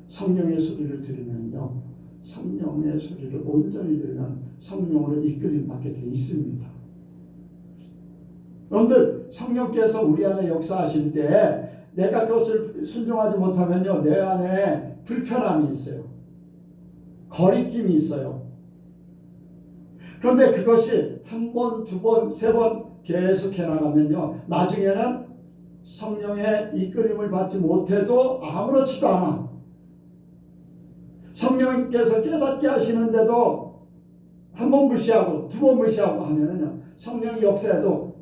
성령의 소리를 들으면요, 성령의 소리를 온전히 들으면 성령으로 이끌림 받게 돼 있습니다. 여러분들, 성령께서 우리 안에 역사하실 때 내가 그것을 순종하지 못하면요, 내 안에 불편함이 있어요. 거리낌이 있어요. 그런데 그것이 한 번, 두 번, 세 번 계속해 나가면요, 나중에는 성령의 이끌림을 받지 못해도 아무렇지도 않아. 성령께서 깨닫게 하시는데도 한 번 무시하고 두 번 무시하고 하면은요, 성령이 역사해도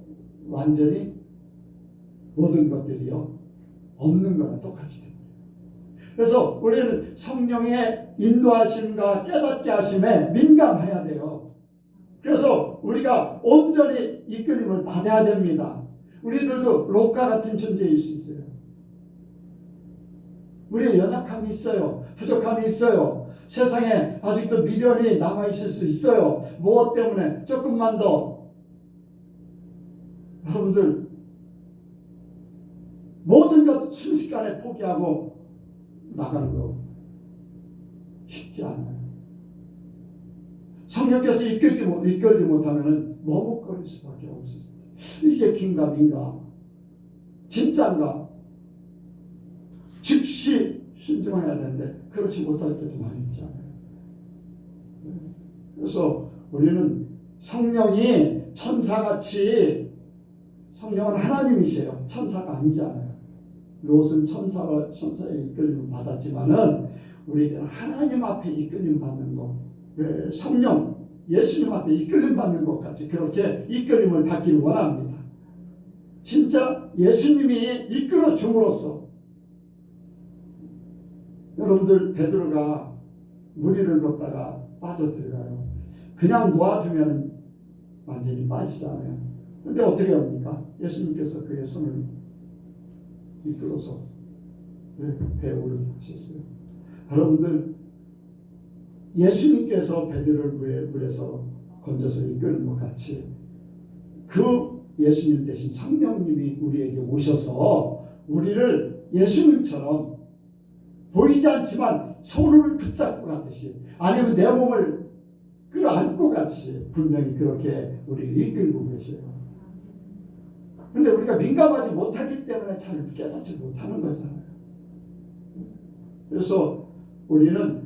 완전히 모든 것들이요 없는 거나 똑같이 됩니다. 그래서 우리는 성령의 인도하심과 깨닫게 하심에 민감해야 돼요. 그래서 우리가 온전히 이끌림을 받아야 됩니다. 우리들도 롯과 같은 존재일 수 있어요. 우리의 연약함이 있어요. 부족함이 있어요. 세상에 아직도 미련이 남아있을 수 있어요. 무엇 때문에? 조금만 더. 여러분들, 모든 것 순식간에 포기하고 나가는 거 쉽지 않아요. 성령께서 이끌지 못하면 머뭇거릴 수밖에 없습니다. 이게 긴가 민가? 진짠가? 즉시 순종해야 되는데 그렇지 못할 때도 많이 있잖아요. 그래서 우리는 성령이 천사같이, 성령은 하나님이세요. 천사가 아니잖아요. 롯은 천사의 이끌림을 받았지만은 우리에게는 하나님 앞에 이끌림 받는 것, 성령, 예수님 앞에 이끌림 받는 것 같이 그렇게 이끌림을 받기를 원합니다. 진짜 예수님이 이끌어 줌으로써, 여러분들, 베드로가 무리를 걷다가 빠져들어가요. 그냥 놓아두면 완전히 빠지잖아요. 그런데 어떻게 합니까? 예수님께서 그의 손을 이끌어서 배에 오르게 하셨어요. 여러분들, 예수님께서 베드로를 물에서 건져서 이끄는 것 같이 그 예수님 대신 성령님이 우리에게 오셔서 우리를 예수님처럼 보이지 않지만 손을 붙잡고 가듯이, 아니면 내 몸을 끌어안고 같이 분명히 그렇게 우리를 이끌고 계셔요. 그런데 우리가 민감하지 못하기 때문에 잘 깨닫지 못하는 거잖아요. 그래서 우리는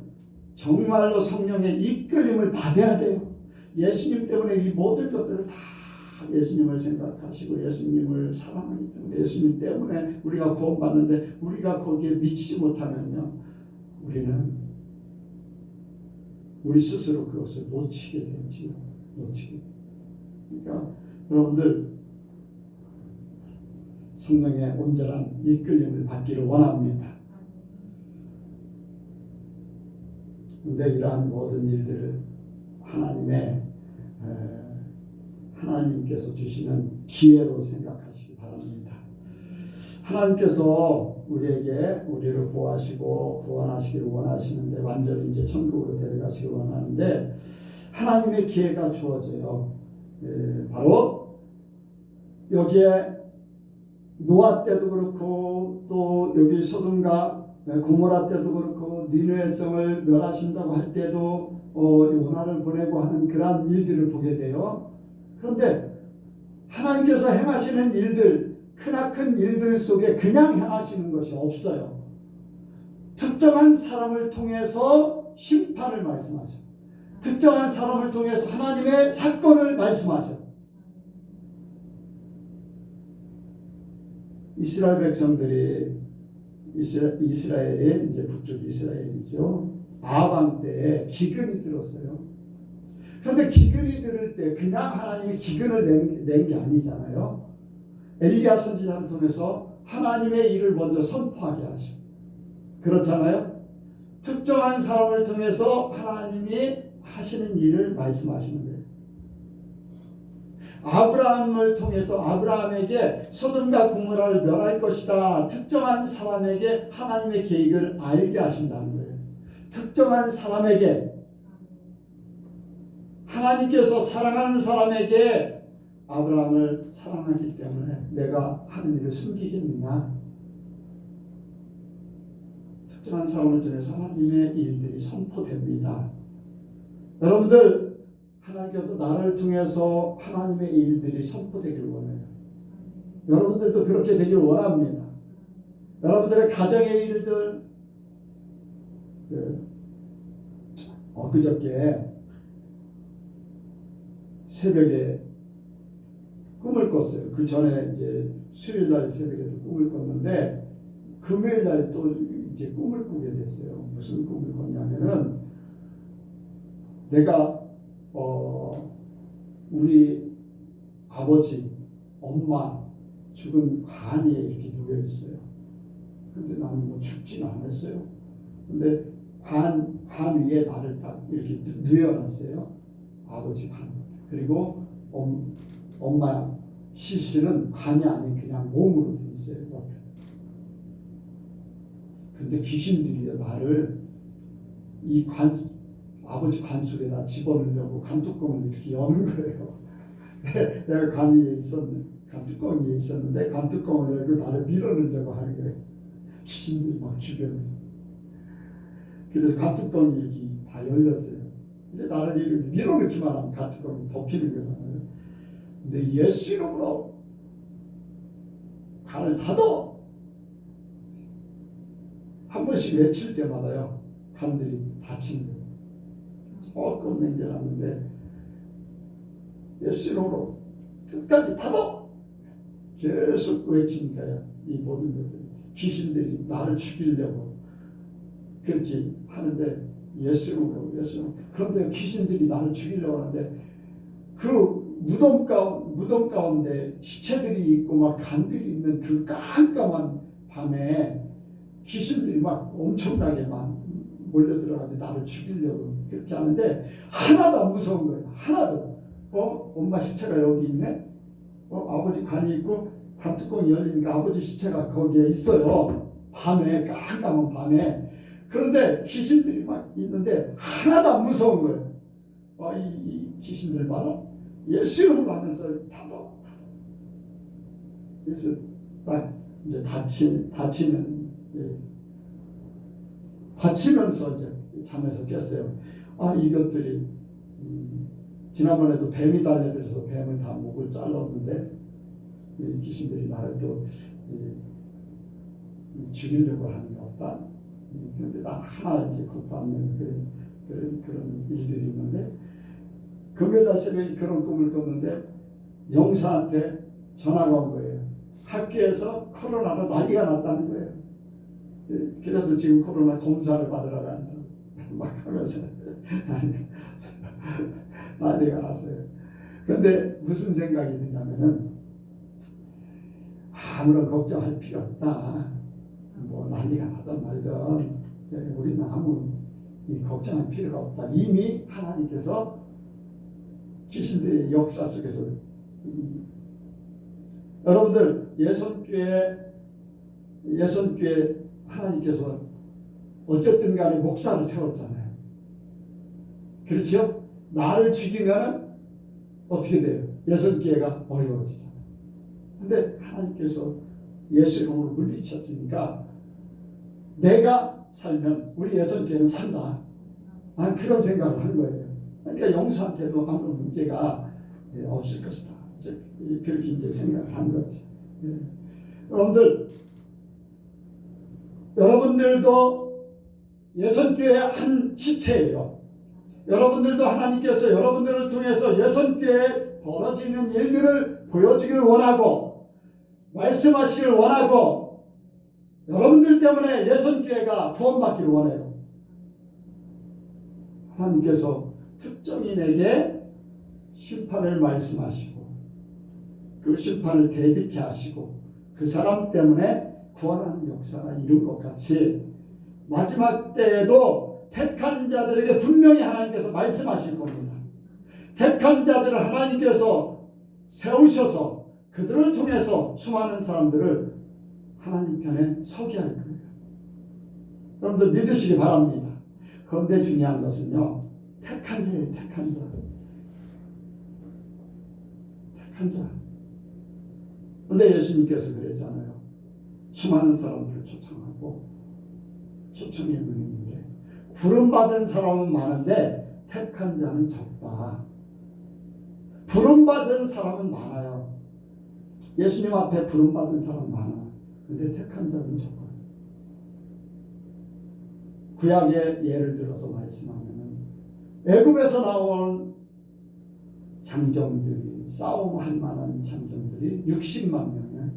정말로 성령의 이끌림을 받아야 돼요. 예수님 때문에 이 모든 것들을 다 예수님을 생각하시고 예수님을 사랑하기 때문에, 예수님 때문에 우리가 구원받는데 우리가 거기에 미치지 못하면요, 우리는 우리 스스로 그것을 놓치게 되지요. 그러니까 여러분들, 성령의 온전한 이끌림을 받기를 원합니다. 근데 이러한 모든 일들을 하나님께서 주시는 기회로 생각하시기 바랍니다. 하나님께서 우리를 구하시고 구원하시기를 원하시는데, 완전히 이제 천국으로 데려가시기를 원하는데 하나님의 기회가 주어져요. 바로 여기에 노아 때도 그렇고, 또 여기 소돔과 고모라 때도 그렇고, 니느웨 성을 멸하신다고 할 때도 요나를 보내고 하는 그러한 일들을 보게 돼요. 그런데 하나님께서 행하시는 일들, 크나큰 일들 속에 그냥 행하시는 것이 없어요. 특정한 사람을 통해서 심판을 말씀하셔요. 특정한 사람을 통해서 하나님의 사건을 말씀하셔요. 이스라엘 백성들이, 이스라엘이 이제 북쪽 이스라엘이죠. 아합 때에 기근이 들었어요. 그런데 기근이 들을 때 그냥 하나님이 기근을 낸 게 아니잖아요. 엘리야 선지자를 통해서 하나님의 일을 먼저 선포하게 하셔. 그렇잖아요. 특정한 사람을 통해서 하나님이 하시는 일을 말씀하시는 거예요. 아브라함을 통해서 아브라함에게 소돔과 고모라를 멸할 것이다. 특정한 사람에게 하나님의 계획을 알게 하신다는 거예요. 특정한 사람에게, 하나님께서 사랑하는 사람에게, 아브라함을 사랑하기 때문에 내가 하는 일을 숨기겠느냐. 특정한 사람을 통해서 하나님의 일들이 선포됩니다. 여러분들, 하나님께서 나를 통해서 하나님의 일들이 선포되길 원해요. 여러분들도 그렇게 되길 원합니다. 여러분들의 가정의 일들, 엊그저께 새벽에 꿈을 꿨어요. 그 전에 이제 수요일날 새벽에도 꿈을 꿨는데, 금요일날 또 이제 꿈을 꾸게 됐어요. 무슨 꿈을 꿨냐면은, 내가 우리 아버지, 엄마 죽은 관 위에 이렇게 누워 있어요. 근데 나는 뭐 죽진 않았어요. 근데 관 위에 나를 딱 이렇게 누워놨어요. 아버지 관. 그리고 엄마 시신은 관이 아닌 그냥 몸으로 돼 있어요. 옆에. 근데 귀신들이 나를 이 아버지 관 속에다 집어넣으려고 관뚜껑을 이렇게 여는 거예요. 내가 관 위에 관뚜껑 위에 있었는데 관뚜껑을 열고 나를 밀어넣으려고 하는 거예요. 귀신들이 막 주변에. 그래서 관뚜껑이 이렇게 다 열렸어요. 이제 나를 이렇게 밀어넣기만 하면 관뚜껑이 덮이는 거잖아요. 근데 예수 이름으로 관을 닫아! 한 번씩 외칠 때마다요, 관들이 닫히는 거예요. 조금 남겨놨는데 예수 이름으로 끝까지 닫아! 계속 외치니까요, 이 모든 것들이 귀신들이 나를 죽이려고 그렇게 하는데, 예수 이름으로. 그런데 귀신들이 나를 죽이려고 하는데, 그 무덤 가운데 시체들이 있고 막 간들이 있는 그 깜깜한 밤에 귀신들이 막 엄청나게 막 몰려들어가지고 나를 죽이려고 그렇게 하는데, 하나도 안 무서운 거예요. 하나도. 엄마 시체가 여기 있네. 아버지 관이 있고 관뚜껑이 열리니까 아버지 시체가 거기에 있어요. 밤에, 깜깜한 밤에. 그런데 귀신들이 막 있는데 하나도 안 무서운 거예요. 이 귀신들 봐라. 예수 이름으로 하면서 닫아. 그래서 딱 이제 다치면서 이제 잠에서 깼어요. 이것들이 지난번에도 뱀이 달려들어서 뱀을 다 목을 잘랐는데, 귀신들이 나를 또 죽이려고 하는 것 같다. 그런데 나 하나 이제 겁도 안 내는 그런 일들이 있는데, 금요일날 새벽에 그런 꿈을 꿨는데 영사한테 전화가 온 거예요. 학교에서 코로나로 난리가 났다는 거예요. 그래서 지금 코로나 검사를 받으러 간다 막 하면서 난리가 났어요. 그런데 무슨 생각이 드냐면은, 아무런 걱정할 필요 없다. 뭐 난리가 나든 말든 우리는 아무 걱정할 필요가 없다. 이미 하나님께서 귀신들의 역사 속에서 여러분들 예선교회 하나님께서 어쨌든 간에 목사를 세웠잖아요. 그렇죠? 나를 죽이면 어떻게 돼요? 예선교회가 어려워지잖아요. 근데 하나님께서 예수 이름으로 물리쳤으니까 내가 살면 우리 예선교회는 산다. 난 그런 생각을 한 거예요. 그러니까 영수한테도 아무런 문제가 없을 것이다. 그렇게 이제 생각을 한 거지. 여러분들도 예선교회 한 지체예요. 여러분들도 하나님께서 여러분들을 통해서 예선교회에 벌어지는 일들을 보여주기를 원하고 말씀하시기를 원하고 여러분들 때문에 예선교회가 구원받기를 원해요. 하나님께서 특정인에게 심판을 말씀하시고 그 심판을 대비케 하시고 그 사람 때문에 구원하는 역사가 이룬 것 같이 마지막 때에도 택한 자들에게 분명히 하나님께서 말씀하실 겁니다. 택한 자들을 하나님께서 세우셔서 그들을 통해서 수많은 사람들을 하나님 편에 서게 할 거예요. 여러분들 믿으시기 바랍니다. 그런데 중요한 것은요, 택한 자예요. 택한 자. 그런데 예수님께서 그랬잖아요. 수많은 사람들을 초청하고 초청에 응했는데 부름받은 사람은 많은데 택한 자는 적다. 부름받은 사람은 많아요. 예수님 앞에 부름받은 사람 많아. 근데 택한 자는 적어요. 구약의 예를 들어서 말씀하면은 애굽에서 나온 장정들이 싸움할 만한 장정들이 60만 명이에요.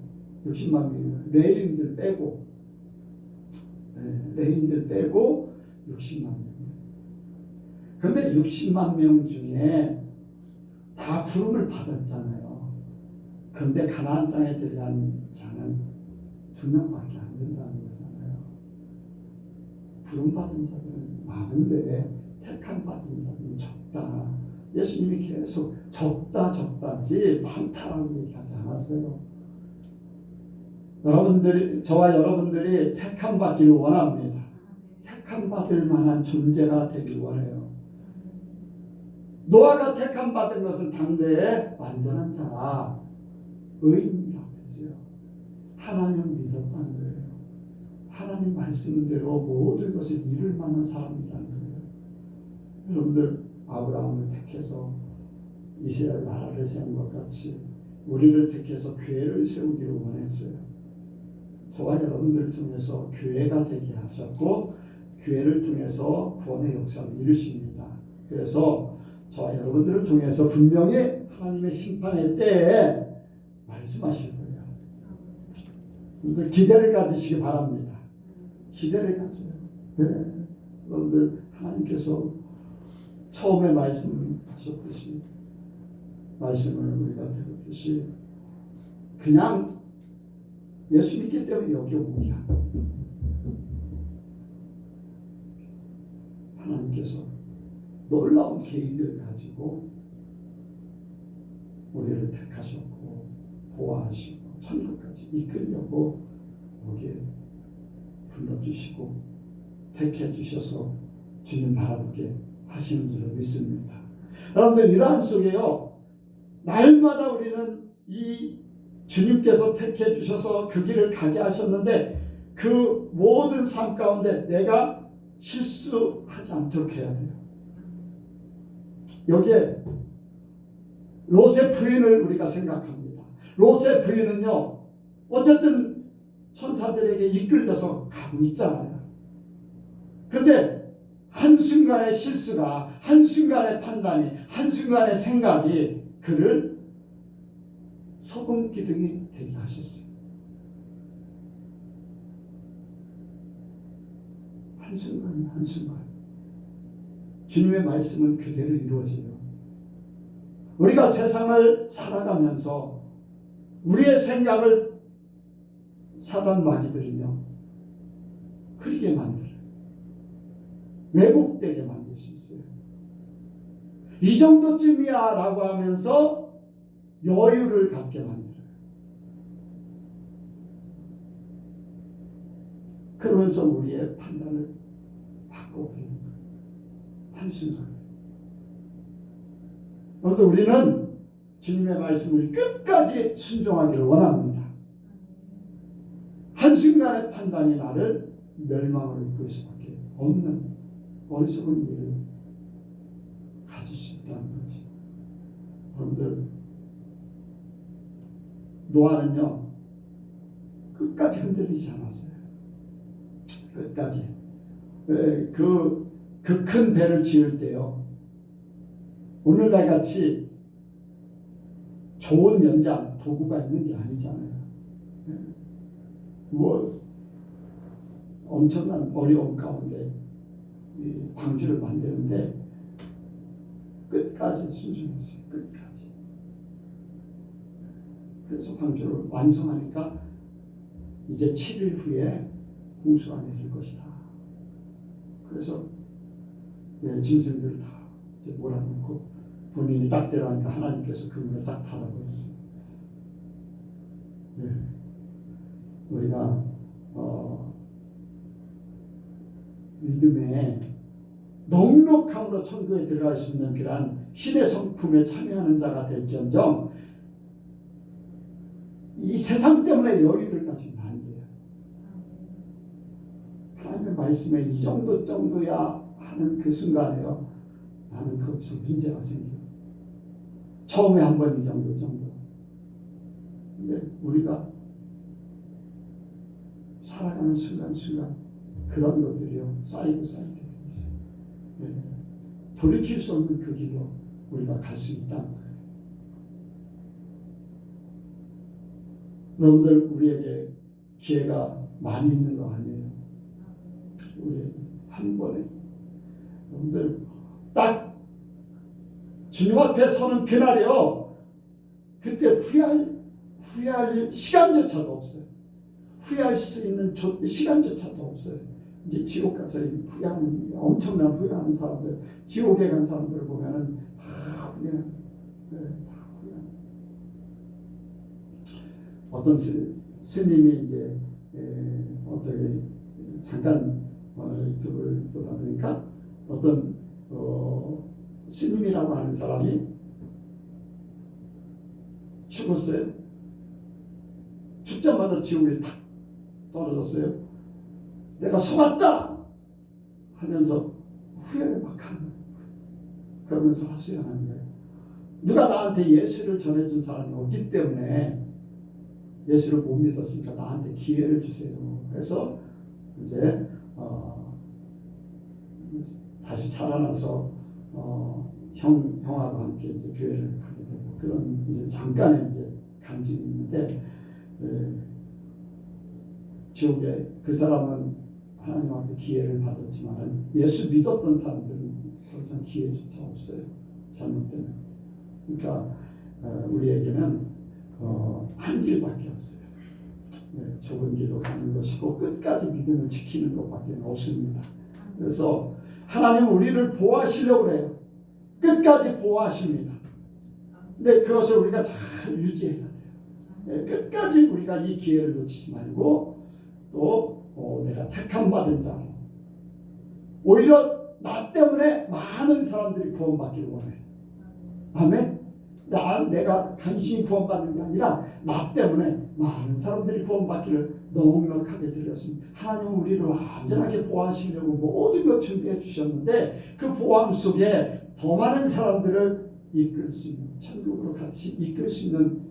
60만 명이에요. 레인들 빼고 60만 명이에요. 그런데 60만 명 중에 다 부름을 받았잖아요. 그런데 가나안 땅에 들어간 자는 2명밖에 안 된다는 거잖아요. 부름받은 자들은 많은데 택함 받은 자는 적다. 예수님이 계속 적다지 많다라고 얘기하지 않았어요. 저와 여러분들이 택함 받기를 원합니다. 택함 받을 만한 존재가 되길 원해요. 노아가 택함 받은 것은 당대의 완전한 자라 의인이라고 했어요. 하나님을 믿었다는 거예요. 하나님 말씀대로 모든 것을 이룰 만한 사람이라는 거예요. 여러분들 아브라함을 택해서 이스라엘 나라를 세운 것 같이 우리를 택해서 교회를 세우기를 원했어요. 저와 여러분들을 통해서 교회가 되게 하셨고 교회를 통해서 구원의 역사를 이루십니다. 그래서 저와 여러분들을 통해서 분명히 하나님의 심판의 때에 말씀하실 거예요. 여러분들 기대를 가지시기 바랍니다. 기대를 가져요. 네. 여러분들 하나님께서 처음에 말씀하셨듯이 말씀을 우리가 들었듯이 그냥 예수 믿기 때문에 여기 오게 하고 하나님께서 놀라운 계획을 가지고 우리를 택하셨고 보호하시고 천국까지 이끌려고 여기에 불러주시고 택해주셔서 주님 바라보게 하시는 줄로 믿습니다. 여러분들 이러한 속에요. 날마다 우리는 이 주님께서 택해 주셔서 그 길을 가게 하셨는데 그 모든 삶 가운데 내가 실수하지 않도록 해야 돼요. 여기에 롯의 부인을 우리가 생각합니다. 롯의 부인은요, 어쨌든 천사들에게 이끌려서 가고 있잖아요. 그런데 한순간의 실수가, 한순간의 판단이, 한순간의 생각이 그를 소금 기둥이 되게 하셨어요. 한순간. 주님의 말씀은 그대로 이루어져요. 우리가 세상을 살아가면서 우리의 생각을 사단 마귀들이며 흐리게 만들어요. 왜곡되게 만들 수 있어요. 이 정도쯤이야 라고 하면서 여유를 갖게 만들어요. 그러면서 우리의 판단을 바꿔버리는 거예요. 한순간. 그런데 우리는 주님의 말씀을 끝까지 순종하기를 원합니다. 한순간의 판단이 나를 멸망으로 이끌 수밖에 없는 어리석은 일을 가질 수 있다는 거죠. 여러분들, 노아는요 끝까지 흔들리지 않았어요. 끝까지. 그 큰 배를 지을 때요, 오늘날 같이 좋은 연장 도구가 있는 게 아니잖아요. 뭐 엄청난 어려움 가운데 이 방주를 만드는데 끝까지 순종했어요. 끝까지. 그래서 방주를 완성하니까 이제 7일 후에 홍수가 내릴 것이다. 그래서 짐승들을 다 이제 몰아넣고 본인이 딱 들어가니까 하나님께서 그 문을 딱 닫아버렸어요. 우리가 믿음에 넉넉함으로 천국에 들어갈 수 있는 그러한 신의 성품에 참여하는 자가 될지언정 이 세상 때문에 여유를 가지면 안 돼요. 하나님의 말씀에 이 정도야 하는 그 순간에요, 나는 거기서 문제가 생겨요. 처음에 한 번 이 정도. 근데 우리가 살아가는 순간 그런 것들이요 쌓이게 돼 있어요. 돌이킬 수 없는 그 길로 우리가 갈 수 있다는 거예요. 여러분들, 우리에게 기회가 많이 있는 거 아니에요. 우리 한 번에 여러분들 딱 주님 앞에 서는 그날이요, 그때 후회할 시간조차도 없어요. 후회할 수 있는 시간조차도 없어요. 이제 지옥 가서 후회하는, 엄청난 후회하는 사람들, 지옥에 간 사람들을 보면은 다 후회하는. 어떤 스님이 이제 어떻게 잠깐 유튜브를 보다 보니까 어떤 스님이라고 하는 사람이 죽었어요. 죽자마자 지옥에 탁 떨어졌어요. 내가 속았다 하면서 후회를 막 하는 거예요. 그러면서 하소연하는 거예요. 누가 나한테 예수를 전해준 사람이 없기 때문에 예수를 못 믿었으니까 나한테 기회를 주세요. 그래서 이제 다시 살아나서 형하고 함께 이제 교회를 가게 되고 그런 이제 잠깐의 이제 간증이 있는데, 지옥에 그 사람은 하나님 앞에 기회를 받았지만 예수 믿었던 사람들은 더 이상 기회조차 없어요. 잘못되면. 그러니까 우리에게는 한 길밖에 없어요. 좁은 길로 가는 것이고 끝까지 믿음을 지키는 것밖에 없습니다. 그래서 하나님은 우리를 보호하시려고 그래요. 끝까지 보호하십니다. 근데 그것을 우리가 잘 유지해야 돼요. 끝까지 우리가 이 기회를 놓치지 말고 또 내가 택함 받은 자로, 오히려 나 때문에 많은 사람들이 구원받기를 원해요. 아멘. 내가 단순히 구원받는 게 아니라 나 때문에 많은 사람들이 구원받기를 넉넉하게 드렸습니다. 하나님은 우리를 완전하게 보호하시려고 모든 것 준비해 주셨는데 그 보호함 속에 더 많은 사람들을 이끌 수 있는, 천국으로 같이 이끌 수 있는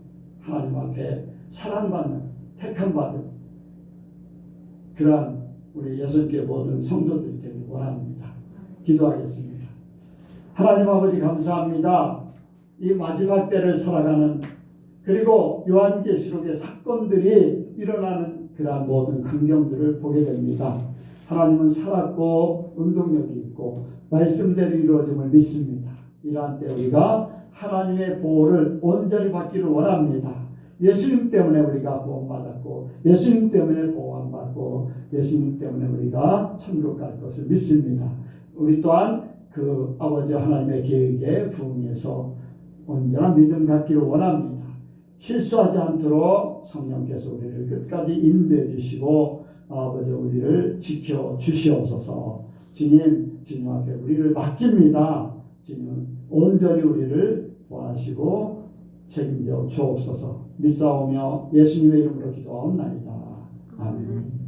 하나님 앞에 사랑받는, 택함받은 그러한 우리 여섯개 모든 성도들이 되길 원합니다. 기도하겠습니다. 하나님 아버지, 감사합니다. 이 마지막 때를 살아가는, 그리고 요한계시록의 사건들이 일어나는 그러한 모든 광경들을 보게 됩니다. 하나님은 살았고 운동력이 있고 말씀대로 이루어짐을 믿습니다. 이러한 때 우리가 하나님의 보호를 온전히 받기를 원합니다. 예수님 때문에 우리가 구원받았고 예수님 때문에 보호받고 예수님 때문에 우리가 천국 갈 것을 믿습니다. 우리 또한 그 아버지 하나님의 계획에 부응해서 언제나 믿음 갖기를 원합니다. 실수하지 않도록 성령께서 우리를 끝까지 인도해 주시고 아버지 우리를 지켜 주시옵소서. 주님 앞에 우리를 맡깁니다. 주님은 온전히 우리를 보호하시고 책임져 주옵소서. 믿사오며 예수님의 이름으로 기도하옵나이다. 아멘.